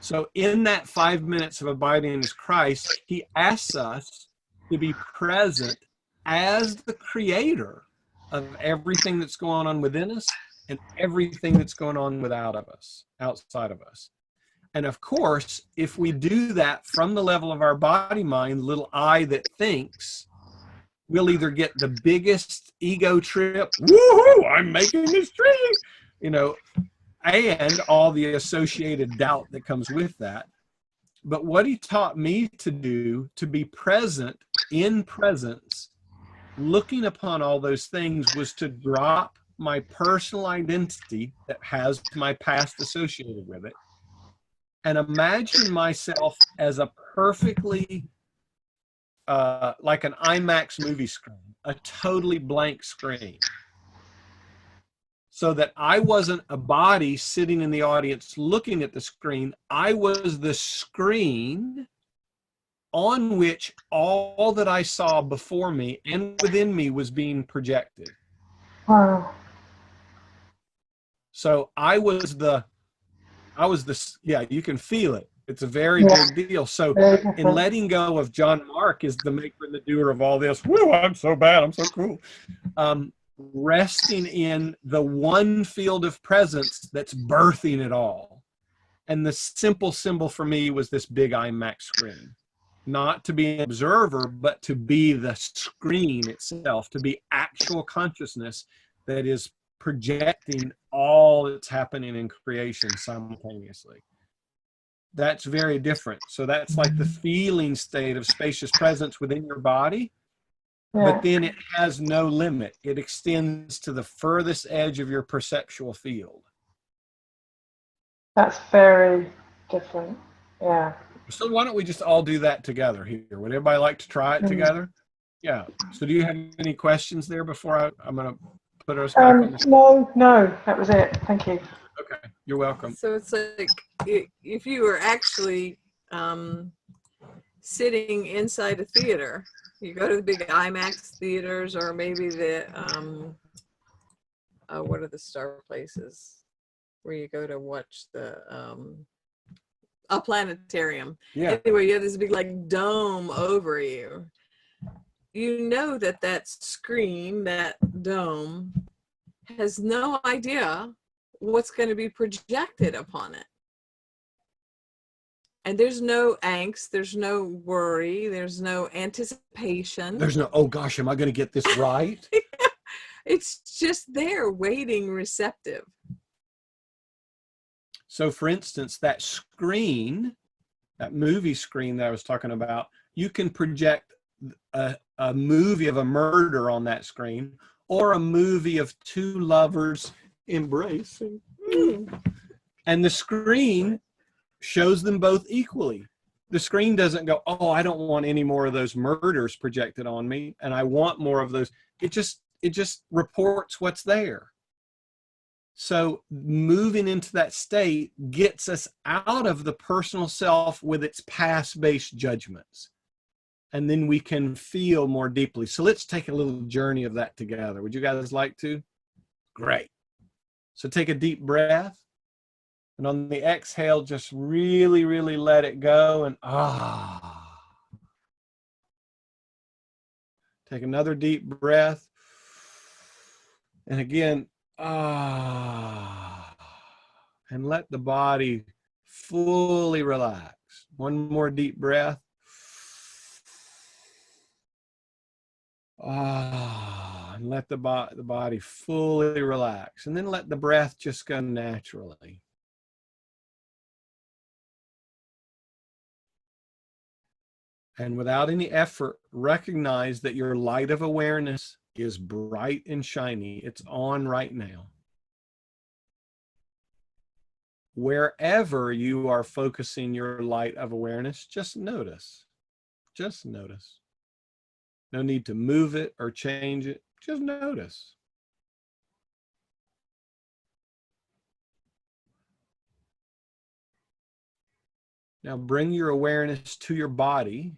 So in that 5 minutes of abiding as Christ, he asks us to be present as the creator of everything that's going on within us and everything that's going on outside of us. And of course, if we do that from the level of our body mind, little I that thinks, we'll either get the biggest ego trip, woohoo, I'm making this dream, and all the associated doubt that comes with that. But what he taught me to do, to be present in presence, looking upon all those things, was to drop my personal identity that has my past associated with it, and imagine myself as a perfectly, like an IMAX movie screen, a totally blank screen. So that I wasn't a body sitting in the audience looking at the screen. I was the screen on which all that I saw before me and within me was being projected. Wow. So yeah, you can feel it. It's a very Yeah. big deal. So Very in different. letting go of John Mark is the maker and the doer of all this. Woo, I'm so bad. I'm so cool. Resting in the one field of presence that's birthing it all. And the simple symbol for me was this big IMAX screen. Not to be an observer, but to be the screen itself, to be actual consciousness that is projecting all that's happening in creation simultaneously. That's very different. So that's like the feeling state of spacious presence within your body, Yeah. but then it has no limit. It extends to the furthest edge of your perceptual field. That's very different. Yeah. So why don't we just all do that together here? Would everybody like to try it together? Yeah. So do you have any questions there before I'm going to put us back on the No, that was it. Thank you. Okay, you're welcome. So it's like if you were actually sitting inside a theater, you go to the big IMAX theaters, or maybe the what are the star places where you go to watch the a planetarium. Yeah. Anyway, you have this big like dome over you. You know that screen, that dome, has no idea what's going to be projected upon it. And there's no angst, there's no worry, there's no anticipation. There's no, oh gosh, am I going to get this right? It's just there, waiting, receptive. So for instance, that screen, that movie screen that I was talking about, you can project a movie of a murder on that screen, or a movie of two lovers embracing. And the screen shows them both equally. The screen doesn't go, oh, I don't want any more of those murders projected on me, and I want more of those. It just reports what's there. So moving into that state gets us out of the personal self with its past-based judgments. And then we can feel more deeply. So let's take a little journey of that together. Would you guys like to? Great. So take a deep breath. And on the exhale, just really, really let it go. And take another deep breath. And again, and let the body fully relax. One more deep breath. And let the body fully relax. And then let the breath just go naturally. And without any effort, recognize that your light of awareness is bright and shiny. It's on right now. Wherever you are focusing your light of awareness, just notice. Just notice. No need to move it or change it. Just notice. Now bring your awareness to your body.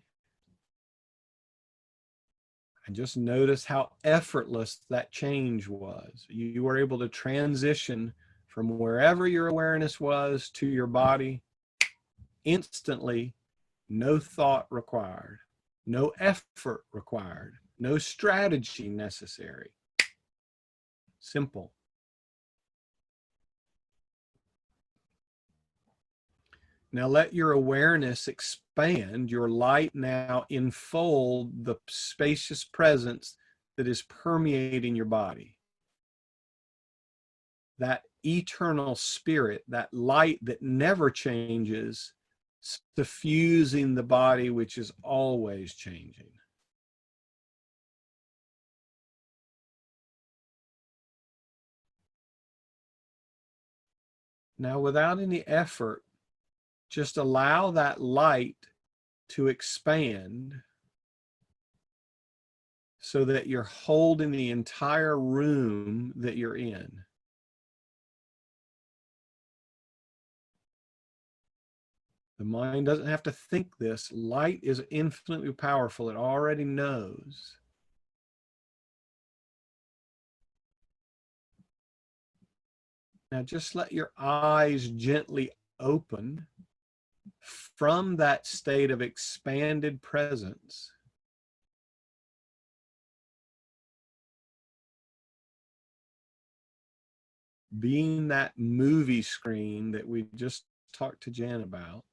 And just notice how effortless that change was. You were able to transition from wherever your awareness was to your body instantly. No thought required, no effort required, no strategy necessary. Simple. Now let your awareness expand, your light now enfold the spacious presence that is permeating your body. That eternal spirit, that light that never changes, suffusing the body which is always changing. Now, without any effort, just allow that light to expand so that you're holding the entire room that you're in. The mind doesn't have to think this. Light is infinitely powerful. It already knows. Now just let your eyes gently open from that state of expanded presence. Being that movie screen that we just talked to Jan about.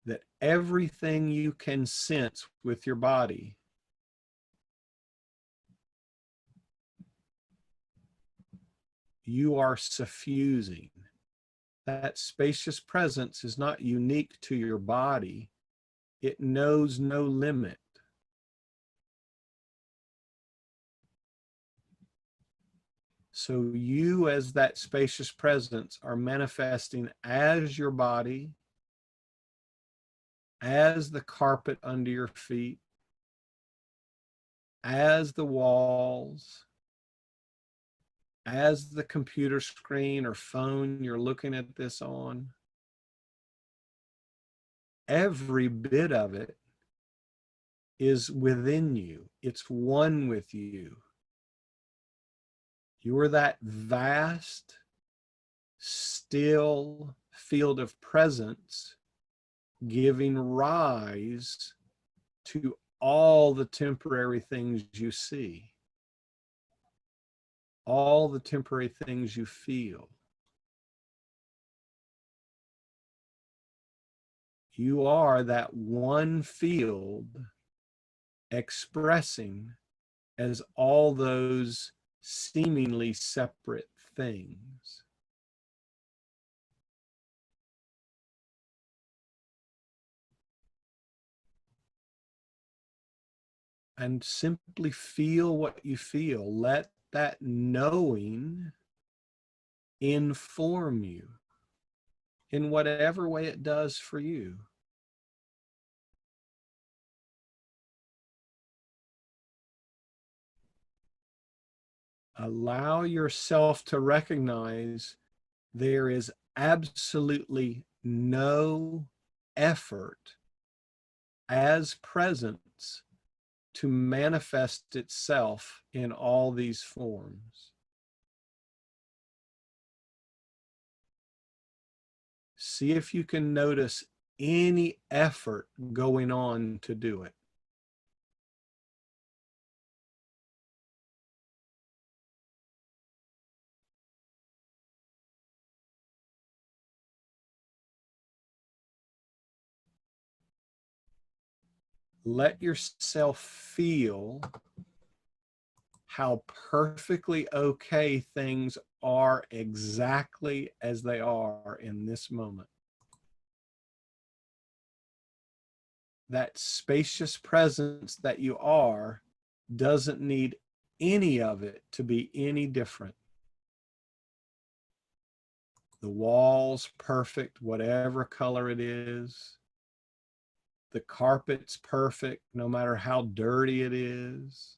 That everything you can sense with your body you are suffusing. That spacious presence is not unique to your body. It knows no limit. So you as that spacious presence are manifesting as your body, as the carpet under your feet, as the walls, as the computer screen or phone you're looking at this on. Every bit of it is within you. It's one with you. You're that vast, still field of presence giving rise to all the temporary things you see, all the temporary things you feel. You are that one field expressing as all those seemingly separate things. And simply feel what you feel. Let that knowing inform you in whatever way it does for you. Allow yourself to recognize there is absolutely no effort as presence to manifest itself in all these forms. See if you can notice any effort going on to do it. Let yourself feel how perfectly okay things are exactly as they are in this moment. That spacious presence that you are doesn't need any of it to be any different. The walls perfect, whatever color it is. The carpet's perfect, no matter how dirty it is.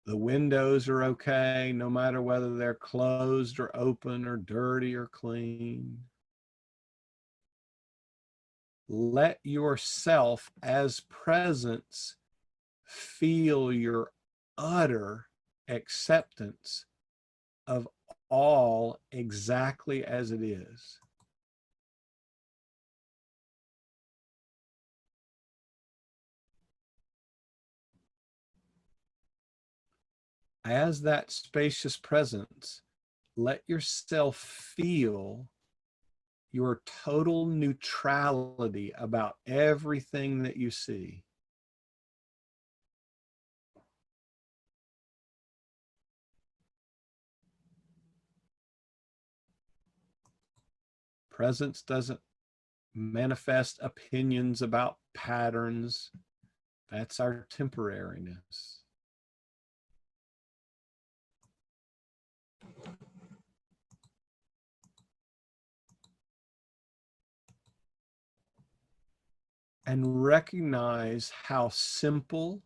The windows are okay, no matter whether they're closed or open or dirty or clean. Let yourself as presence feel your utter acceptance of all exactly as it is. As that spacious presence, let yourself feel your total neutrality about everything that you see. Presence doesn't manifest opinions about patterns. That's our temporariness. And recognize how simple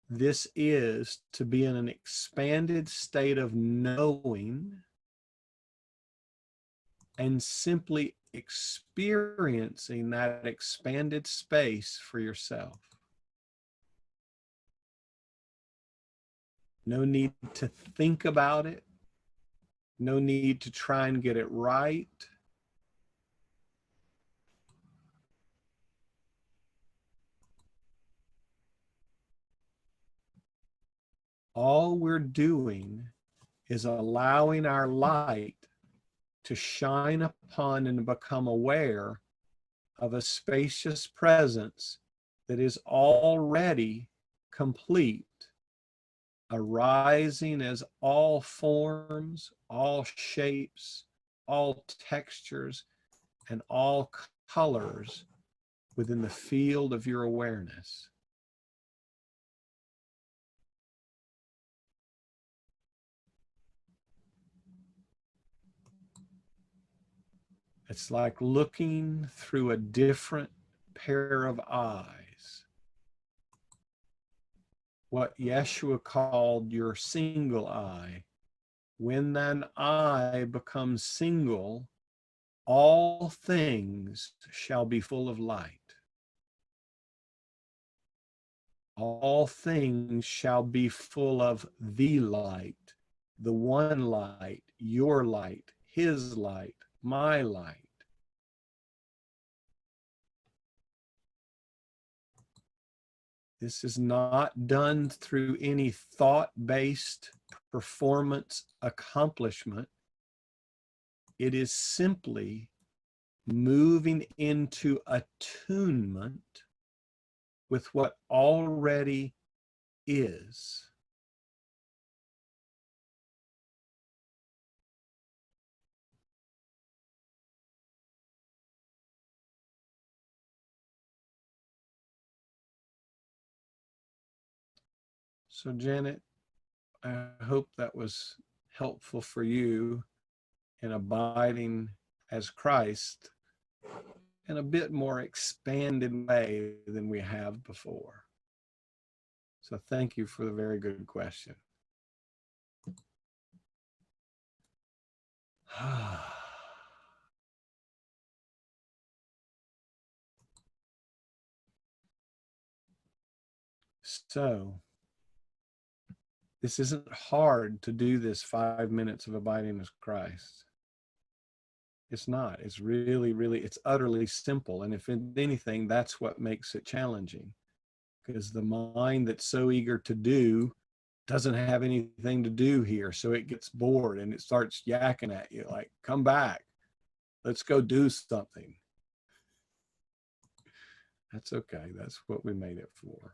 this is to be in an expanded state of knowing and simply experiencing that expanded space for yourself. No need to think about it. No need to try and get it right. All we're doing is allowing our light to shine upon and become aware of a spacious presence that is already complete, arising as all forms, all shapes, all textures, and all colors within the field of your awareness. It's like looking through a different pair of eyes. What Yeshua called your single eye. When that eye becomes single, all things shall be full of light. All things shall be full of the light, the one light, your light, his light, my light. This is not done through any thought-based performance accomplishment. It is simply moving into attunement with what already is. So Janet, I hope that was helpful for you in abiding as Christ in a bit more expanded way than we have before. So thank you for the very good question. So this isn't hard to do, this 5 minutes of abiding as Christ. It's not. It's really, it's utterly simple. And if anything, that's what makes it challenging, because the mind that's so eager to do doesn't have anything to do here. So it gets bored and it starts yakking at you like, come back, let's go do something. That's okay. That's what we made it for.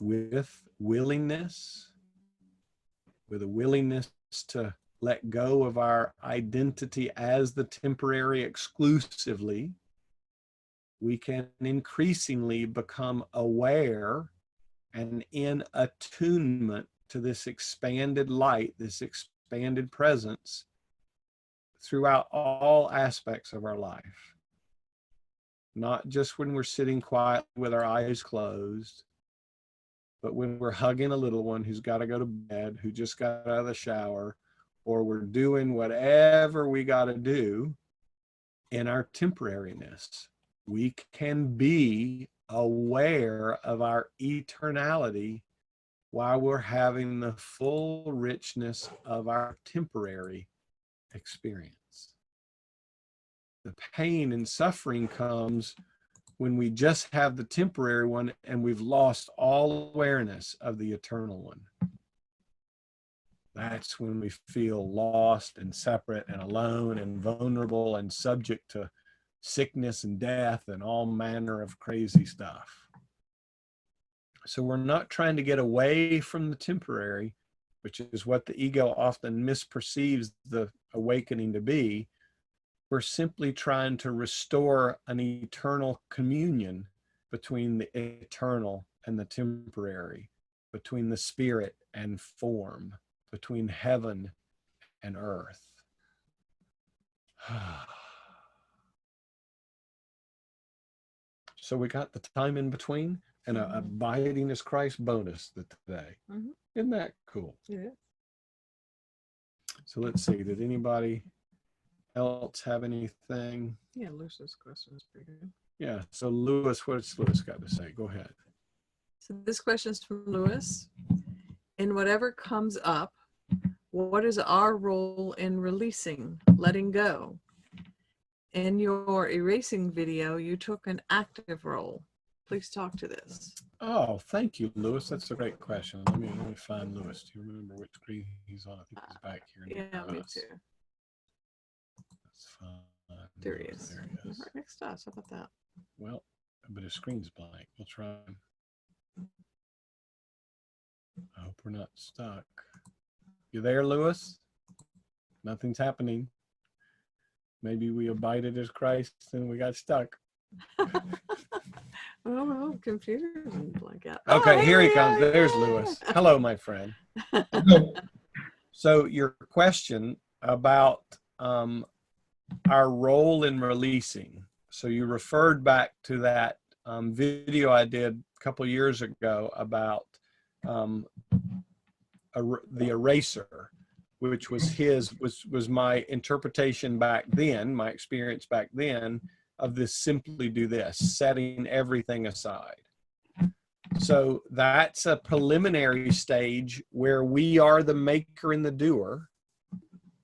With willingness, with a willingness to let go of our identity as the temporary exclusively, we can increasingly become aware and in attunement to this expanded light, this expanded presence throughout all aspects of our life. Not just when we're sitting quiet with our eyes closed, but when we're hugging a little one who's got to go to bed, who just got out of the shower, or we're doing whatever we got to do in our temporariness, we can be aware of our eternality while we're having the full richness of our temporary experience. The pain and suffering comes when we just have the temporary one and we've lost all awareness of the eternal one. That's when we feel lost and separate and alone and vulnerable and subject to sickness and death and all manner of crazy stuff. So we're not trying to get away from the temporary. which is what the ego often misperceives the awakening to be, we're simply trying to restore an eternal communion between the eternal and the temporary, between the spirit and form, between heaven and earth. So we got the time in between and a abiding as Christ bonus today. Isn't that cool? Yeah. So let's see, did anybody else have anything? Yeah, Lucy's question is pretty good. Yeah, so Lewis, what's Lewis got to say? Go ahead. So this question is from Lewis. In whatever comes up, what is our role in releasing, letting go? In your erasing video, you took an active role. Please talk to this. Oh, thank you, Lewis. That's a great question. Let me find Lewis. Do you remember which screen he's on? I think he's back here. Yeah, me too. That's fine. There he is. There he is. Right next to us. How about that? Well, but his screen's blank. We'll try. I hope we're not stuck. You there, Lewis? Nothing's happening. Maybe we abided as Christ and we got stuck. Oh, computer didn't blank out. Okay, Oh, here he we comes. are. There's Yay. Lewis. Hello, my friend. So your question about our role in releasing. So you referred back to that video I did a couple years ago about the eraser, which was my interpretation back then, my experience back then of this simply do this, setting everything aside. So that's a preliminary stage where we are the maker and the doer,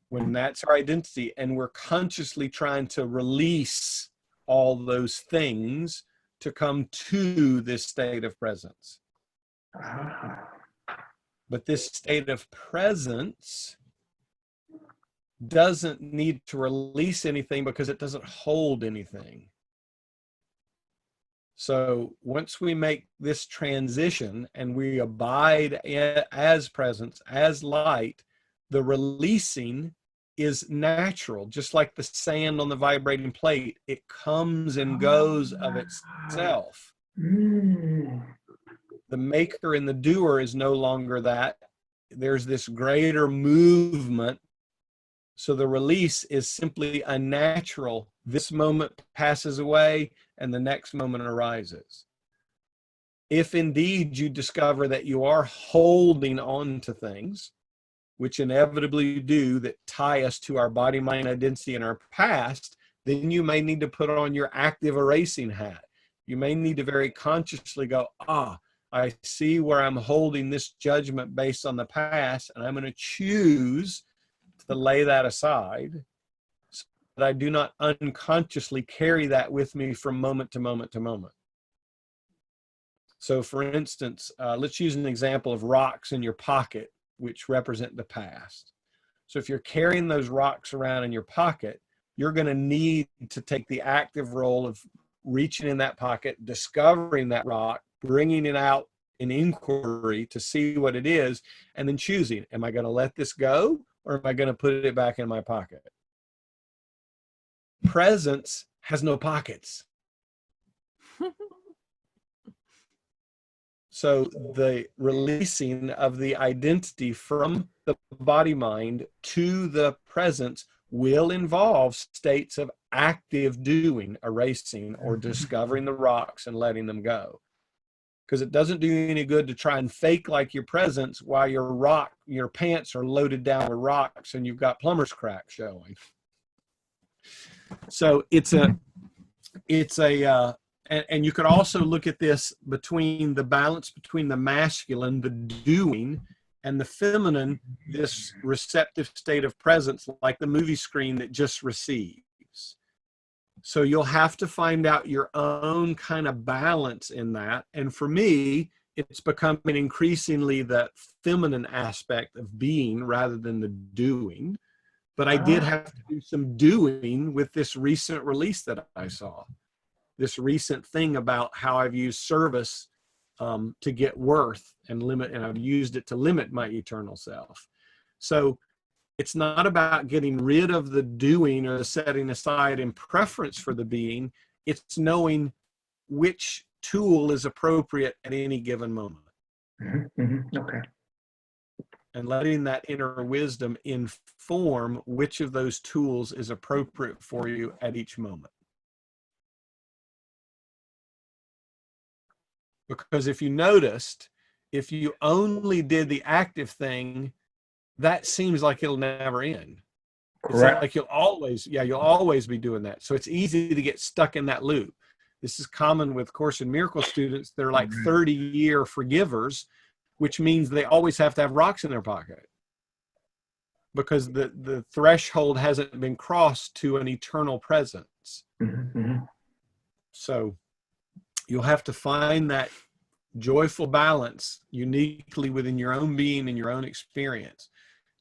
when that's our identity, and we're consciously trying to release all those things to come to this state of presence. But this state of presence doesn't need to release anything because it doesn't hold anything. So once we make this transition and we abide as presence, as light, the releasing is natural, just like the sand on the vibrating plate. It comes and goes of itself. The maker and the doer is no longer that. There's this greater movement. So the release is simply a natural. This moment passes away and the next moment arises. If indeed you discover that you are holding on to things, which inevitably do, that tie us to our body, mind, identity, and our past, then you may need to put on your active erasing hat. You may need to very consciously go, I see where I'm holding this judgment based on the past, and I'm going to choose to lay that aside so that I do not unconsciously carry that with me from moment to moment to moment. So for instance, let's use an example of rocks in your pocket, which represent the past. So if you're carrying those rocks around in your pocket, you're going to need to take the active role of reaching in that pocket, discovering that rock, bringing it out in inquiry to see what it is, and then choosing, am I going to let this go or am I going to put it back in my pocket? Presence has no pockets. So the releasing of the identity from the body mind to the presence will involve states of active doing, erasing, or discovering the rocks and letting them go. Because it doesn't do you any good to try and fake like your presence while your pants are loaded down with rocks and you've got plumber's crack showing. So and you could also look at this between the balance between the masculine, the doing, and the feminine, this receptive state of presence, like the movie screen that just receives. So you'll have to find out your own kind of balance in that. And for me, it's becoming increasingly the feminine aspect of being rather than the doing. But I did have to do some doing with this recent release that I saw. This recent thing about how I've used service to get worth and limit, and I've used it to limit my eternal self. So it's not about getting rid of the doing or the setting aside in preference for the being. It's knowing which tool is appropriate at any given moment. Okay. And letting that inner wisdom inform which of those tools is appropriate for you at each moment. Because if you noticed, if you only did the active thing, that seems like it'll never end. Correct. It's like you'll always be doing that. So it's easy to get stuck in that loop. This is common with Course in Miracles students. They're like 30-year forgivers, which means they always have to have rocks in their pocket because the threshold hasn't been crossed to an eternal presence. So you'll have to find that joyful balance uniquely within your own being and your own experience.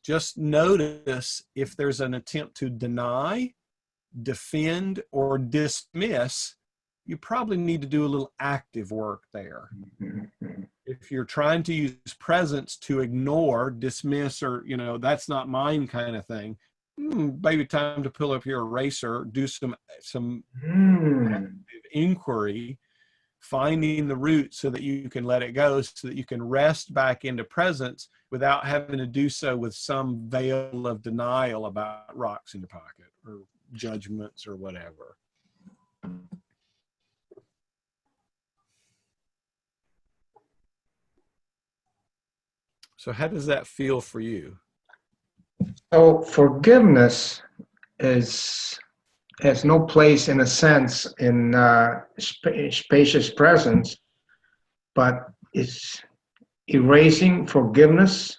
Just notice if there's an attempt to deny, defend, or dismiss. You probably need to do a little active work there. If you're trying to use presence to ignore, dismiss, or, that's not mine kind of thing, maybe time to pull up your eraser, do some active inquiry, finding the root so that you can let it go, so that you can rest back into presence without having to do so with some veil of denial about rocks in your pocket or judgments or whatever. So how does that feel for you? So forgiveness has no place, in a sense, in spacious presence, but it's erasing forgiveness.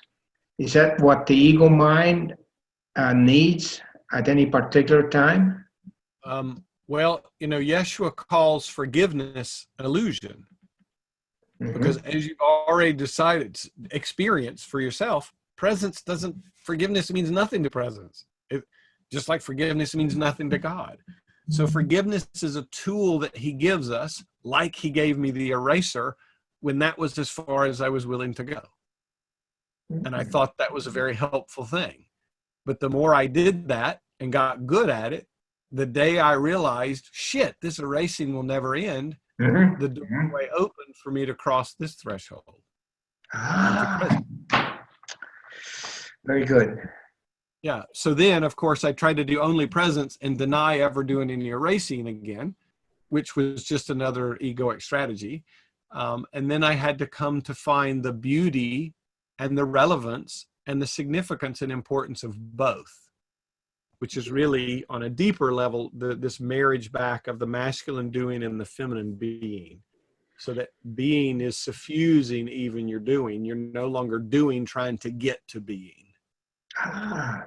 Is that what the ego mind needs at any particular time? Well, Yeshua calls forgiveness an illusion. Because as you've already decided, experience for yourself, forgiveness means nothing to presence. Just like forgiveness means nothing to God. So forgiveness is a tool that he gives us, like he gave me the eraser when that was as far as I was willing to go. And I thought that was a very helpful thing. But the more I did that and got good at it, the day I realized, shit, this erasing will never end, the doorway opened for me to cross this threshold. Very good. Yeah. So then, of course, I tried to do only presence and deny ever doing any erasing again, which was just another egoic strategy. And then I had to come to find the beauty and the relevance and the significance and importance of both, which is really on a deeper level, this marriage back of the masculine doing and the feminine being. So that being is suffusing even your doing. You're no longer doing trying to get to being. Yeah.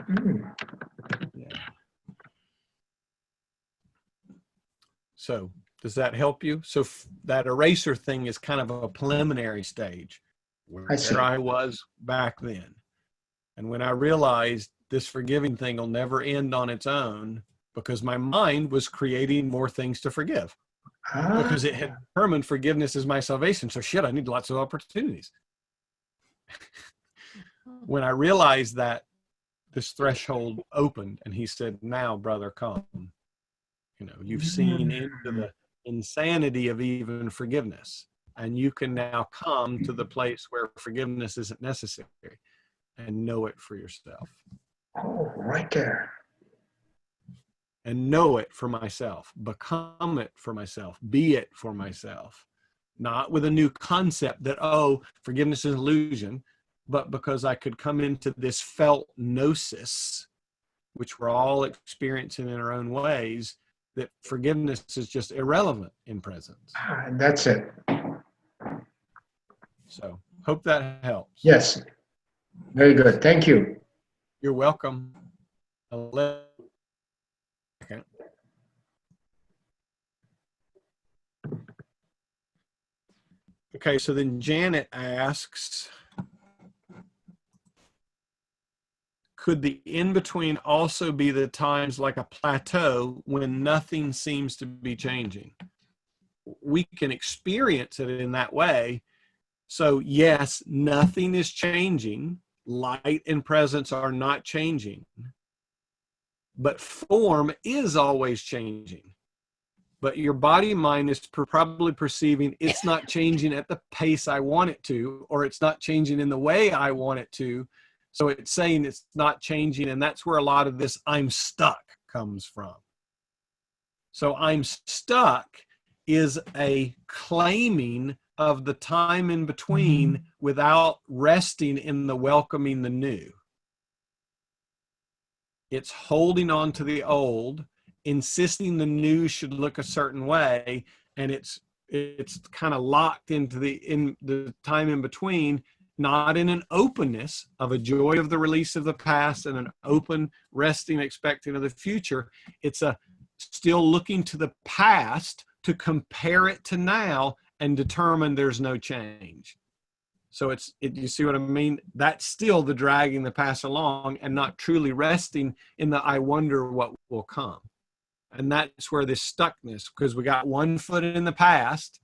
So does that help you? So that eraser thing is kind of a preliminary stage where I was back then. And when I realized this forgiving thing will never end on its own, because my mind was creating more things to forgive. Because it had determined forgiveness is my salvation. So shit, I need lots of opportunities. When I realized that, this threshold opened and he said, now, brother, come. You've seen into the insanity of even forgiveness. And you can now come to the place where forgiveness isn't necessary and know it for yourself. Oh, right there. And know it for myself, become it for myself, be it for myself. Not with a new concept that, forgiveness is an illusion, but because I could come into this felt gnosis, which we're all experiencing in our own ways, that forgiveness is just irrelevant in presence. That's it. So hope that helps. Yes. Very good. Thank you. You're welcome. Okay, so then Janet asks, could the in-between also be the times like a plateau when nothing seems to be changing? We can experience it in that way, So yes, nothing is changing. Light and presence are not changing. But form is always changing. But your body mind is probably perceiving it's not changing at the pace I want it to, or it's not changing in the way I want it to. So it's saying it's not changing, and that's where a lot of this I'm stuck comes from. So I'm stuck is a claiming of the time in between without resting in the welcoming the new. It's holding on to the old, insisting the new should look a certain way, and it's kind of locked into the time in between, not in an openness of a joy of the release of the past and an open resting expecting of the future. It's a still looking to the past to compare it to now and determine there's no change. So you see what I mean? That's still the dragging the past along and not truly resting in the I wonder what will come. And that's where this stuckness, because we got one foot in the past,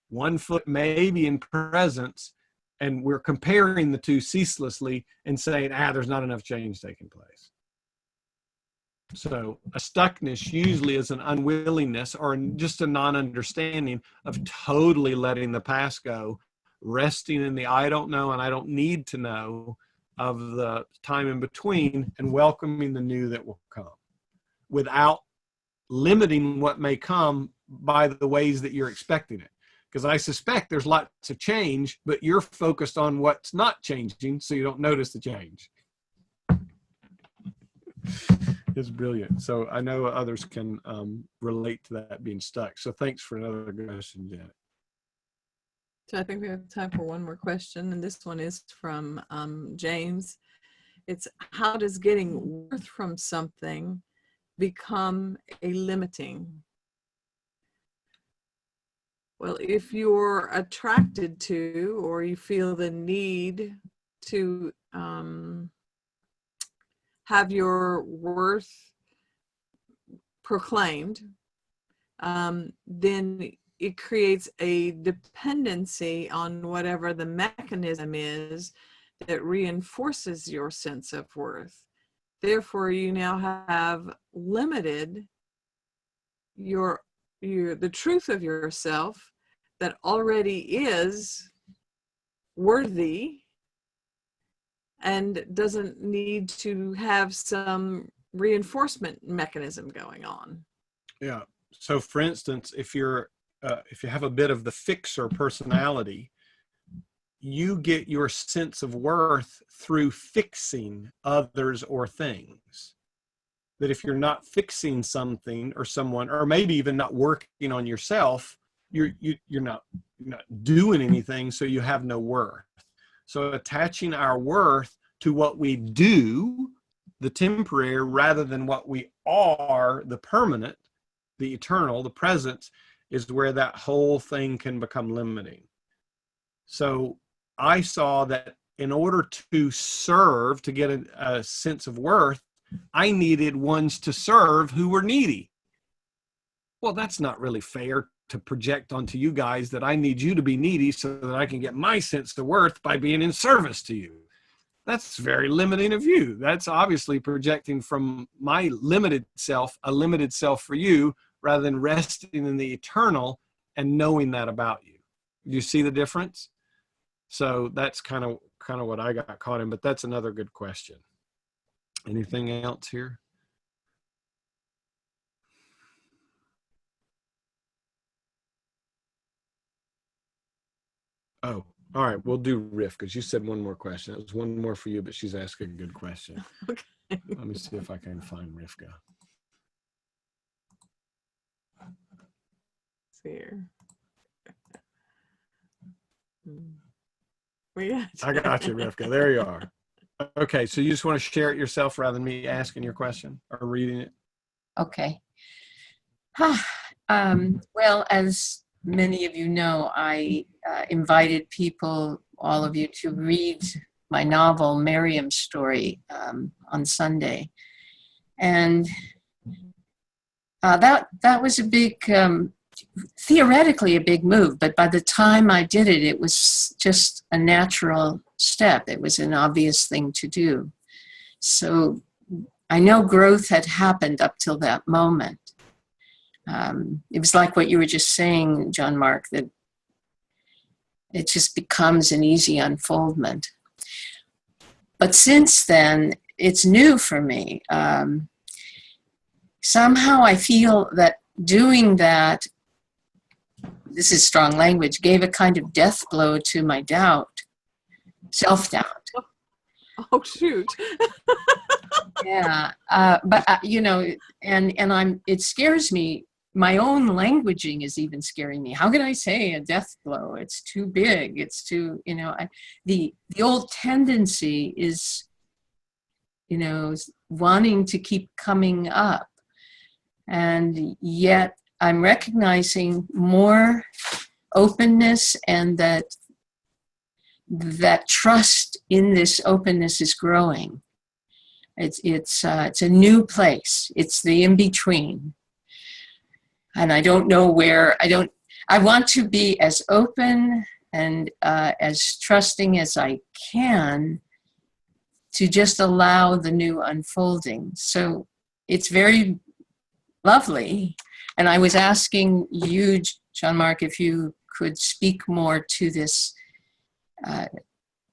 one foot maybe in presence, and we're comparing the two ceaselessly and saying, there's not enough change taking place. So a stuckness usually is an unwillingness or just a non-understanding of totally letting the past go, resting in the I don't know and I don't need to know of the time in between, and welcoming the new that will come without limiting what may come by the ways that you're expecting it. Because I suspect there's lots of change, but you're focused on what's not changing, so you don't notice the change. It's brilliant. So I know others can relate to that being stuck. So thanks for another question, Janet. So I think we have time for one more question, and this one is from James. It's, how does getting worth from something become a limiting? Well, if you're attracted to, or you feel the need to have your worth proclaimed, then it creates a dependency on whatever the mechanism is that reinforces your sense of worth. Therefore, you now have limited the truth of yourself that already is worthy and doesn't need to have some reinforcement mechanism going on. Yeah. So for instance, if you have a bit of the fixer personality, you get your sense of worth through fixing others or things. That if you're not fixing something or someone, or maybe even not working on yourself, you're not doing anything, so you have no worth. So attaching our worth to what we do, the temporary, rather than what we are, the permanent, the eternal, the present, is where that whole thing can become limiting. So I saw that in order to serve, to get a sense of worth, I needed ones to serve who were needy. Well, that's not really fair to project onto you guys that I need you to be needy so that I can get my sense of worth by being in service to you. That's very limiting of you. That's obviously projecting from my limited self, a limited self for you, rather than resting in the eternal and knowing that about you. You see the difference? So that's kind of what I got caught in, but that's another good question. Anything else here? Oh, all right. We'll do Riff because you said one more question. It was one more for you, but she's asking a good question. Okay. Let me see if I can find Rivka. See here. Yeah. I got you, Rivka. There you are. Okay, so you just want to share it yourself rather than me asking your question or reading it? Okay. Well, as many of you know, I invited people, all of you, to read my novel, Miriam's Story, on Sunday. And that was a big theoretically a big move, but by the time I did it, it was just a natural step. It was an obvious thing to do. So I know growth had happened up till that moment. It was like what you were just saying, John Mark, that it just becomes an easy unfoldment. But since then, it's new for me. Somehow I feel that doing that, this is strong language, gave a kind of death blow to my doubt, self-doubt. Oh, shoot. Yeah, but you know, and it scares me. My own languaging is even scaring me. How can I say a death blow? It's too big. It's too, you know, the old tendency is, you know, wanting to keep coming up. And yet I'm recognizing more openness, and that trust in this openness is growing. It's a new place. It's the in-between. And I don't know where, I want to be as open and as trusting as I can to just allow the new unfolding. So it's very lovely. And I was asking you, John Mark, if you could speak more to this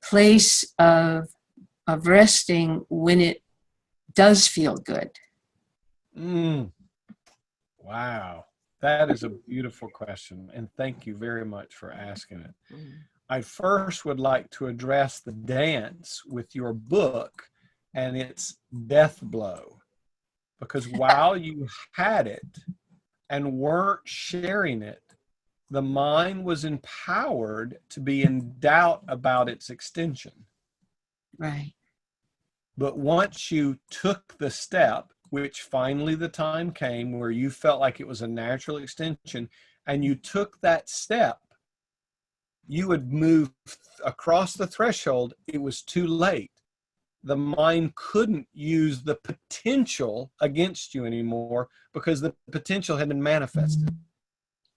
place of resting when it does feel good. Wow. That is a beautiful question. And thank you very much for asking it. I first would like to address the dance with your book and its death blow. Because while you had it and weren't sharing it, the mind was empowered to be in doubt about its extension. Right. But once you took the step, which finally the time came where you felt like it was a natural extension, and you took that step, you would move across the threshold. It was too late. The mind couldn't use the potential against you anymore because the potential had been manifested.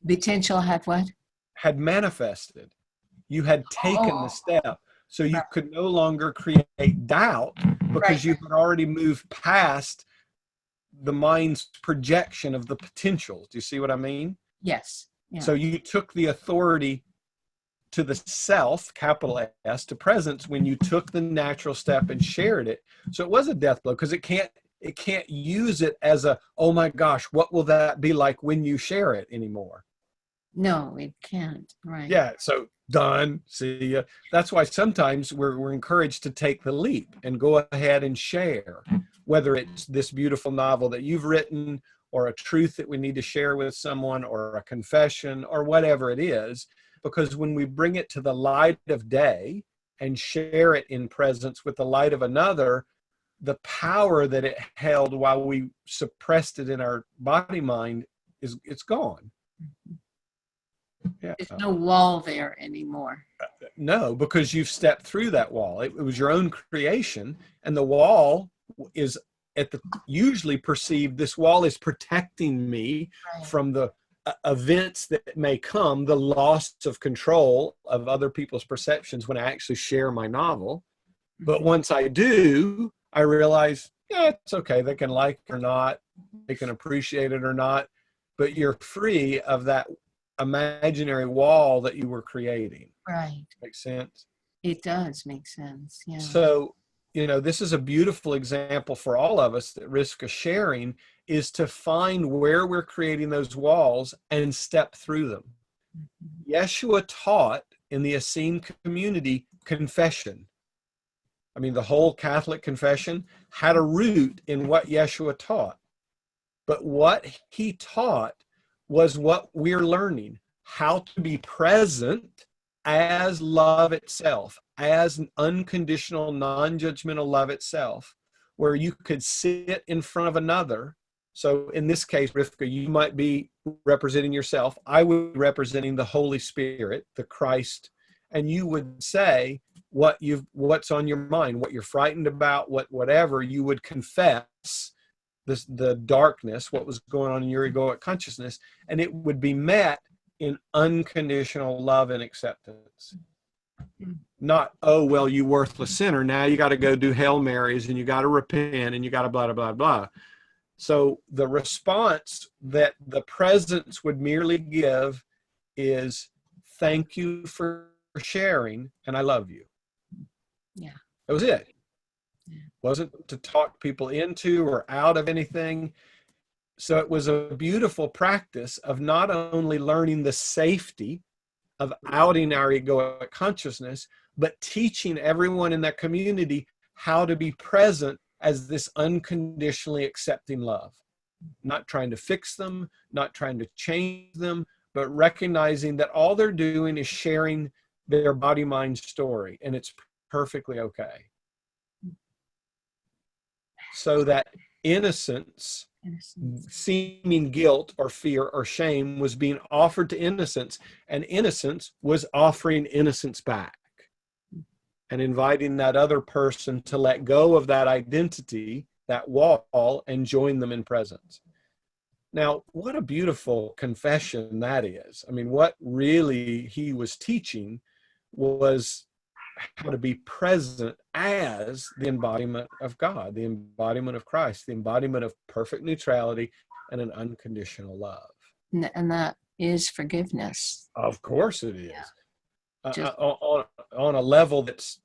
Potential had what? Had manifested. You had taken the step. So you could no longer create doubt because you had already moved past the mind's projection of the potential. Do you see what I mean? Yes. Yeah. So you took the authority to the self, capital S, to presence when you took the natural step and shared it. So it was a death blow because it can't use it as a, oh my gosh, what will that be like when you share it anymore? No, it can't. Right. Yeah. So done. See ya. That's why sometimes we're encouraged to take the leap and go ahead and share, whether it's this beautiful novel that you've written or a truth that we need to share with someone or a confession or whatever it is. Because when we bring it to the light of day and share it in presence with the light of another, the power that it held while we suppressed it in our body mind it's gone. Yeah. There's no wall there anymore. No, because you've stepped through that wall. It was your own creation, and the wall is usually perceived. This wall is protecting me from the events that may come, the loss of control of other people's perceptions when I actually share my novel. But once I do, I realize, yeah, it's okay. They can like it or not. They can appreciate it or not. But you're free of that imaginary wall that you were creating. Right. Makes sense? It does make sense. Yeah. So, you know, this is a beautiful example for all of us that risk of sharing is to find where we're creating those walls and step through them. Yeshua taught in the Essene community confession. I mean, the whole Catholic confession had a root in what Yeshua taught. But what he taught was what we're learning, how to be present as love itself, as an unconditional, non-judgmental love itself, where you could sit in front of another. So in this case, Rivka, you might be representing yourself. I would be representing the Holy Spirit, the Christ, and you would say what's on your mind, what you're frightened about, whatever you would confess the darkness, what was going on in your egoic consciousness, and it would be met in unconditional love and acceptance. Not, oh, well, you worthless sinner, now you got to go do Hail Marys and you got to repent and you got to blah, blah, blah, blah. So the response that the presence would merely give is, thank you for sharing, and I love you. Yeah. That was it. Yeah. Wasn't to talk people into or out of anything. So it was a beautiful practice of not only learning the safety of outing our egoic consciousness, but teaching everyone in that community how to be present as this unconditionally accepting love. Not trying to fix them, not trying to change them, but recognizing that all they're doing is sharing their body-mind story, and it's perfectly okay. So that innocence, seeming guilt or fear or shame, was being offered to innocence, and innocence was offering innocence back and inviting that other person to let go of that identity, that wall, and join them in presence. Now, what a beautiful confession that is. I mean, what really he was teaching was how to be present as the embodiment of God, the embodiment of Christ, the embodiment of perfect neutrality and an unconditional love. And that is forgiveness. Of course it is. Yeah. On a level that's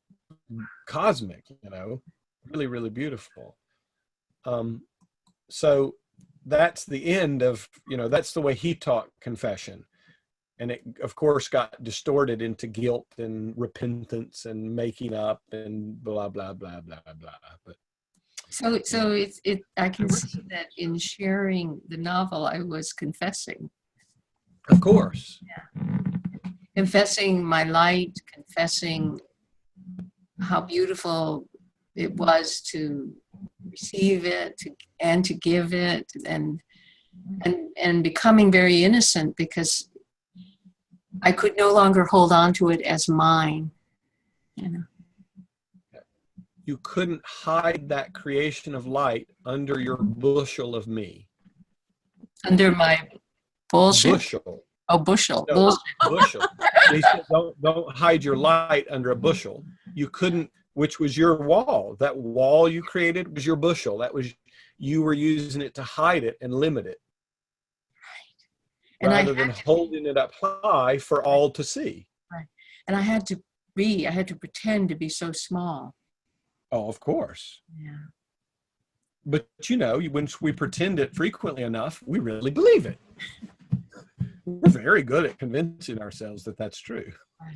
cosmic, you know, really, really beautiful. So that's the end of, you know, that's the way he taught confession. And it, of course, got distorted into guilt and repentance and making up and blah, blah, blah, blah, blah. But So I can see that in sharing the novel, I was confessing. of course. Confessing my light, confessing how beautiful it was to receive it and to give it, and becoming very innocent, because I could no longer hold on to it as mine. You know. You couldn't hide that creation of light under your bushel of me. Under my bullshit. Bushel. Oh, bushel. No, Bullshit. bushel. He said, don't hide your light under a bushel. You couldn't, which was your wall. That wall you created was your bushel. That was, you were using it to hide it and limit it. And rather than holding it up high for all to see. Right. And I had to pretend to be so small. Oh, of course. Yeah. But you know, once we pretend it frequently enough, we really believe it. We're very good at convincing ourselves that that's true. Right.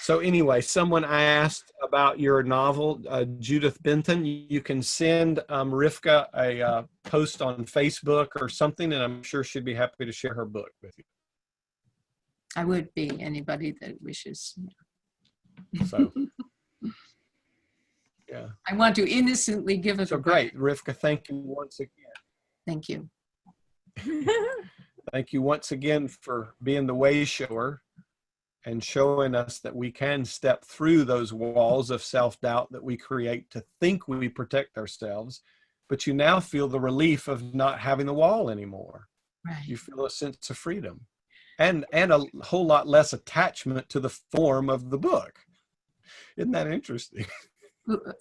So anyway, someone asked about your novel, Judith Benton. You can send Rivka a post on Facebook or something, and I'm sure she'd be happy to share her book with you. I would be, anybody that wishes. So, yeah. I want to innocently give it So great, Rivka, thank you once again. Thank you. Thank you once again for being the way shower and showing us that we can step through those walls of self-doubt that we create to think we protect ourselves, but you now feel the relief of not having the wall anymore. Right. You feel a sense of freedom and a whole lot less attachment to the form of the book. Isn't that interesting?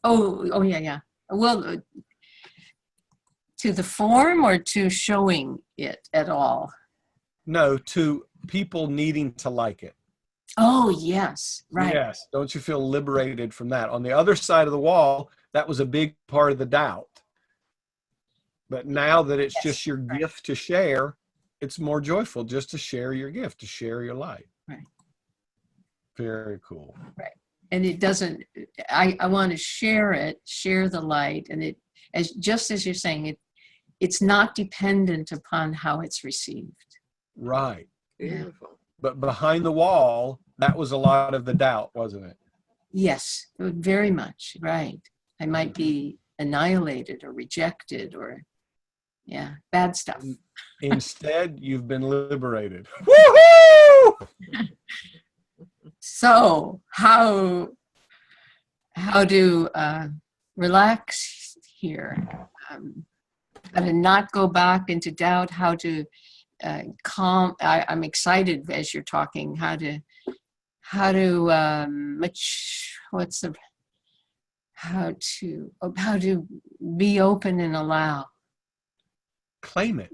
Oh yeah. Well, to the form or to showing it at all? No, to people needing to like it. Oh, yes, right. Yes, don't you feel liberated from that? On the other side of the wall, that was a big part of the doubt. But now that it's just your gift to share, it's more joyful just to share your gift, to share your light. Right. Very cool. Right. And it doesn't, I want to share it, share the light, and it, as just as you're saying, it's not dependent upon how it's received. Right. Beautiful. But behind the wall, that was a lot of the doubt, wasn't it? Yes, very much, right. I might be annihilated or rejected or, yeah, bad stuff. Instead, you've been liberated. Woohoo! So how to relax here. How to not go back into doubt, how to calm. I'm excited as you're talking, how to be open and allow. Claim it.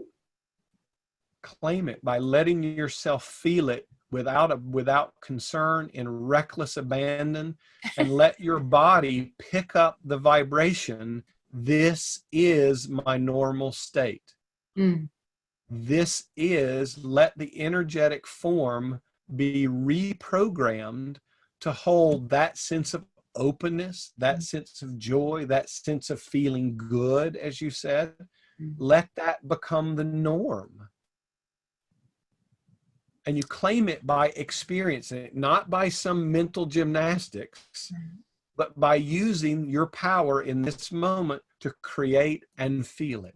Claim it by letting yourself feel it without concern, in reckless abandon, and let your body pick up the vibration. This is my normal state. Mm. This is, let the energetic form be reprogrammed to hold that sense of openness, that sense of joy, that sense of feeling good, as you said. Let that become the norm. And you claim it by experiencing it, not by some mental gymnastics, but by using your power in this moment to create and feel it.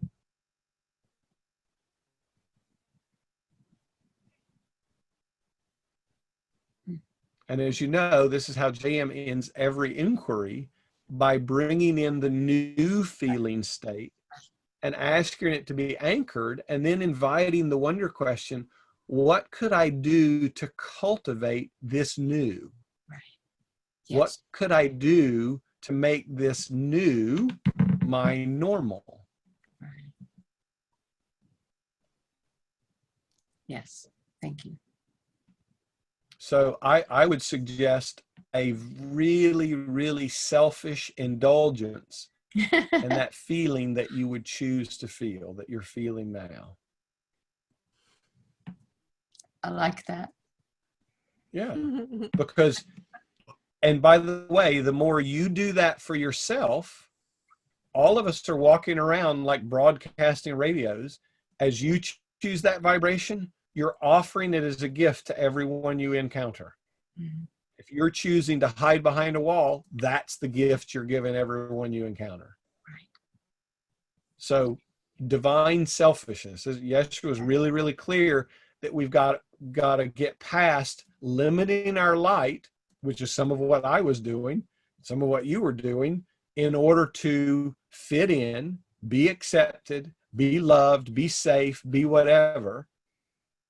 And as you know, this is how JM ends every inquiry, by bringing in the new feeling state and asking it to be anchored, and then inviting the wonder question, what could I do to cultivate this new? Right. Yes. What could I do to make this new my normal? Right. Yes, thank you. So I would suggest a really, really selfish indulgence in that feeling that you would choose to feel, that you're feeling now. I like that. Yeah, because, and by the way, the more you do that for yourself, all of us are walking around like broadcasting radios. As you choose that vibration, you're offering it as a gift to everyone you encounter. Mm-hmm. If you're choosing to hide behind a wall, that's the gift you're giving everyone you encounter. Right. So divine selfishness, Yeshua was really, really clear that we've got to get past limiting our light, which is some of what I was doing, some of what you were doing, in order to fit in, be accepted, be loved, be safe, be whatever,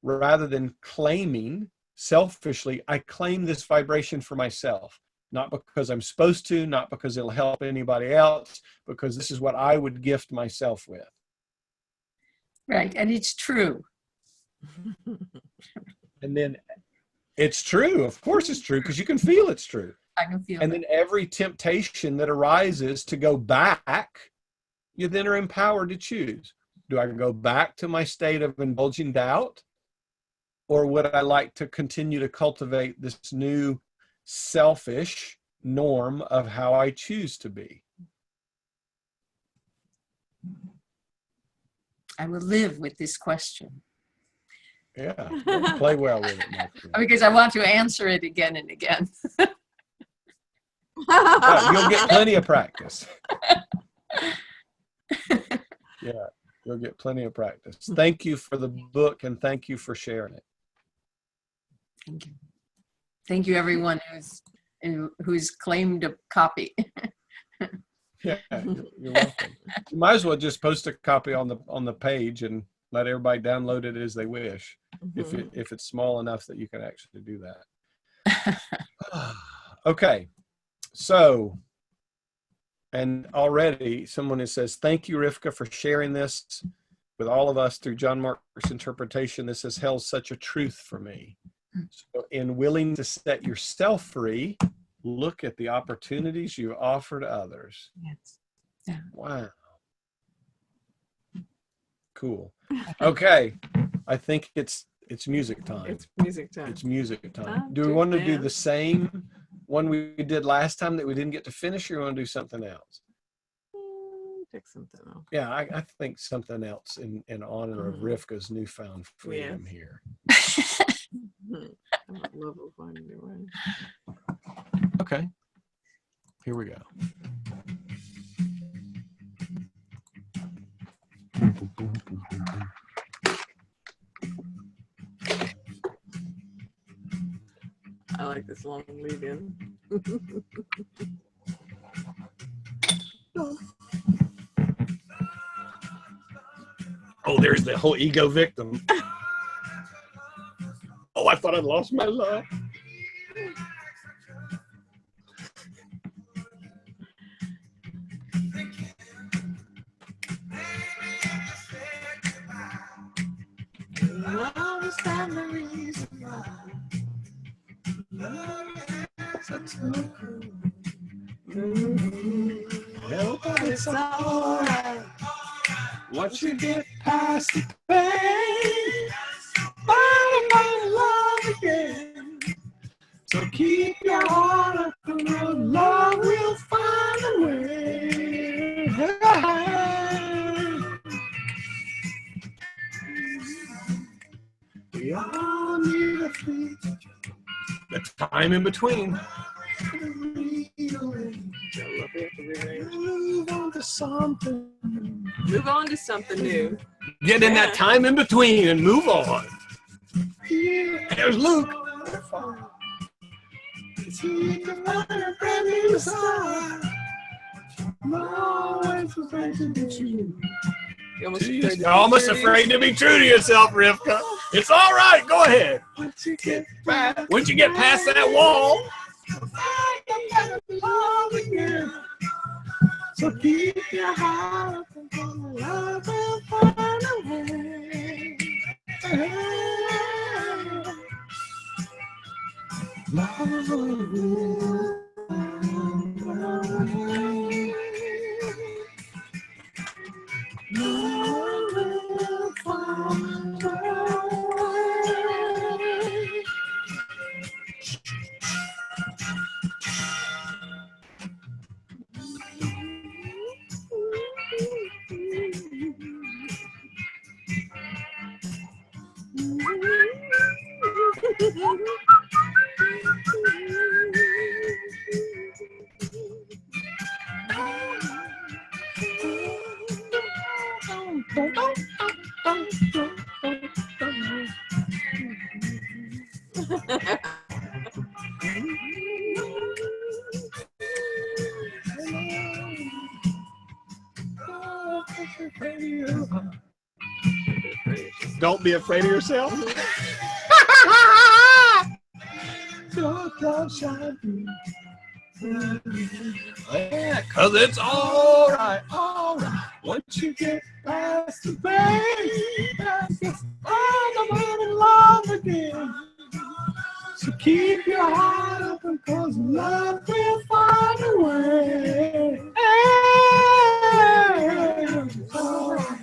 rather than claiming selfishly, I claim this vibration for myself, not because I'm supposed to, not because it'll help anybody else, because this is what I would gift myself with. Right, and it's true. And then it's true. Of course it's true, because you can feel it's true. I can feel And that. then every temptation that arises to go back, you then are empowered to choose. Do I go back to my state of indulging doubt? Or would I like to continue to cultivate this new selfish norm of how I choose to be? I will live with this question. Yeah, well, play well with it, my friend. Because I want to answer it again and again. Yeah, you'll get plenty of practice. Yeah, you'll get plenty of practice. Thank you for the book, and thank you for sharing it. Thank you. Thank you, everyone who's claimed a copy. Yeah, you're welcome. You might as well just post a copy on the page and let everybody download it as they wish, if it's small enough that you can actually do that. Okay, so, and already someone says, thank you, Rivka, for sharing this with all of us through John Mark's interpretation. This has held such a truth for me. So in willing to set yourself free, look at the opportunities you offer to others. Yes. Yeah. Wow. Cool. Okay. I think it's music time. It's music time. It's music time. Time Do we to want to do dance. the same one we did last time that we didn't get to finish, or want to do something else? Pick something else. Yeah, I think something else in honor of Rivka's newfound freedom Yes. here. I would love to find a new one. Okay. Here we go. I like this long lead in. Oh, there's the whole ego victim. Oh, I thought I'd lost my love. Love is the reason why. Love is a tool. Well, But it's alright. once you get past the pain, find love again. So keep your heart open, and love will find a way. We all need a feet. The time in between. Move on to something. Move on to something new. Get in that time in between and move on. There's Luke. You're almost afraid to be true to yourself, Rivka. It's all right. Go ahead. Once you get past that wall, so keep your heart open, and love will find a way. Love will find a way. Love will find a way. Don't be afraid of yourself. Yeah, 'cause it's all right, all right. Once you get past the pain, it's all in love again. So keep your heart open, 'cause love will find a way. It's all right.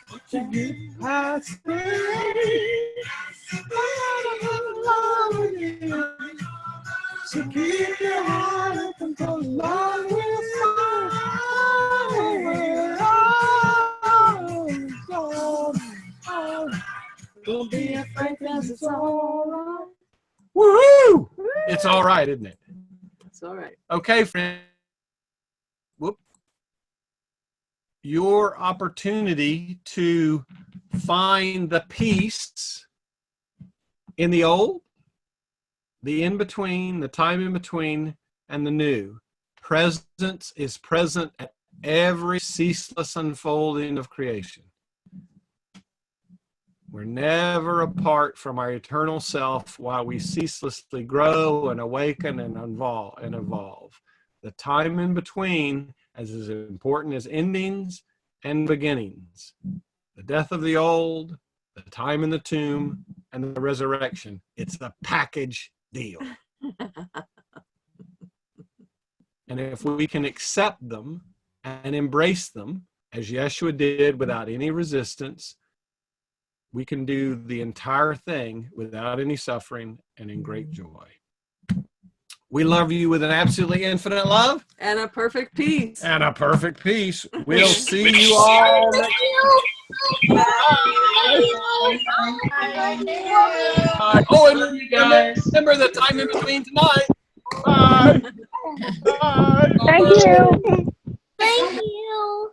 Once you get past the pain, love again. So keep your heart open, 'cause love will find a way. It's all right. Don't be afraid, 'cause it's all right. Woohoo! It's all right, isn't it? It's all right. Okay, friend. Whoop. Your opportunity to find the peace in the old, the in-between, the time in between, and the new. Presence is present at every ceaseless unfolding of creation. We're never apart from our eternal self while we ceaselessly grow and awaken and evolve. The time in between is as important as endings and beginnings. The death of the old, the time in the tomb, and the resurrection. It's a package deal. And if we can accept them and embrace them, as Yeshua did without any resistance, we can do the entire thing without any suffering and in great joy. We love you with an absolutely infinite love. And a perfect peace. And a perfect peace. We'll see you all next time. Oh, and remember the time in between tonight. Bye. Bye. Thank you. Thank you.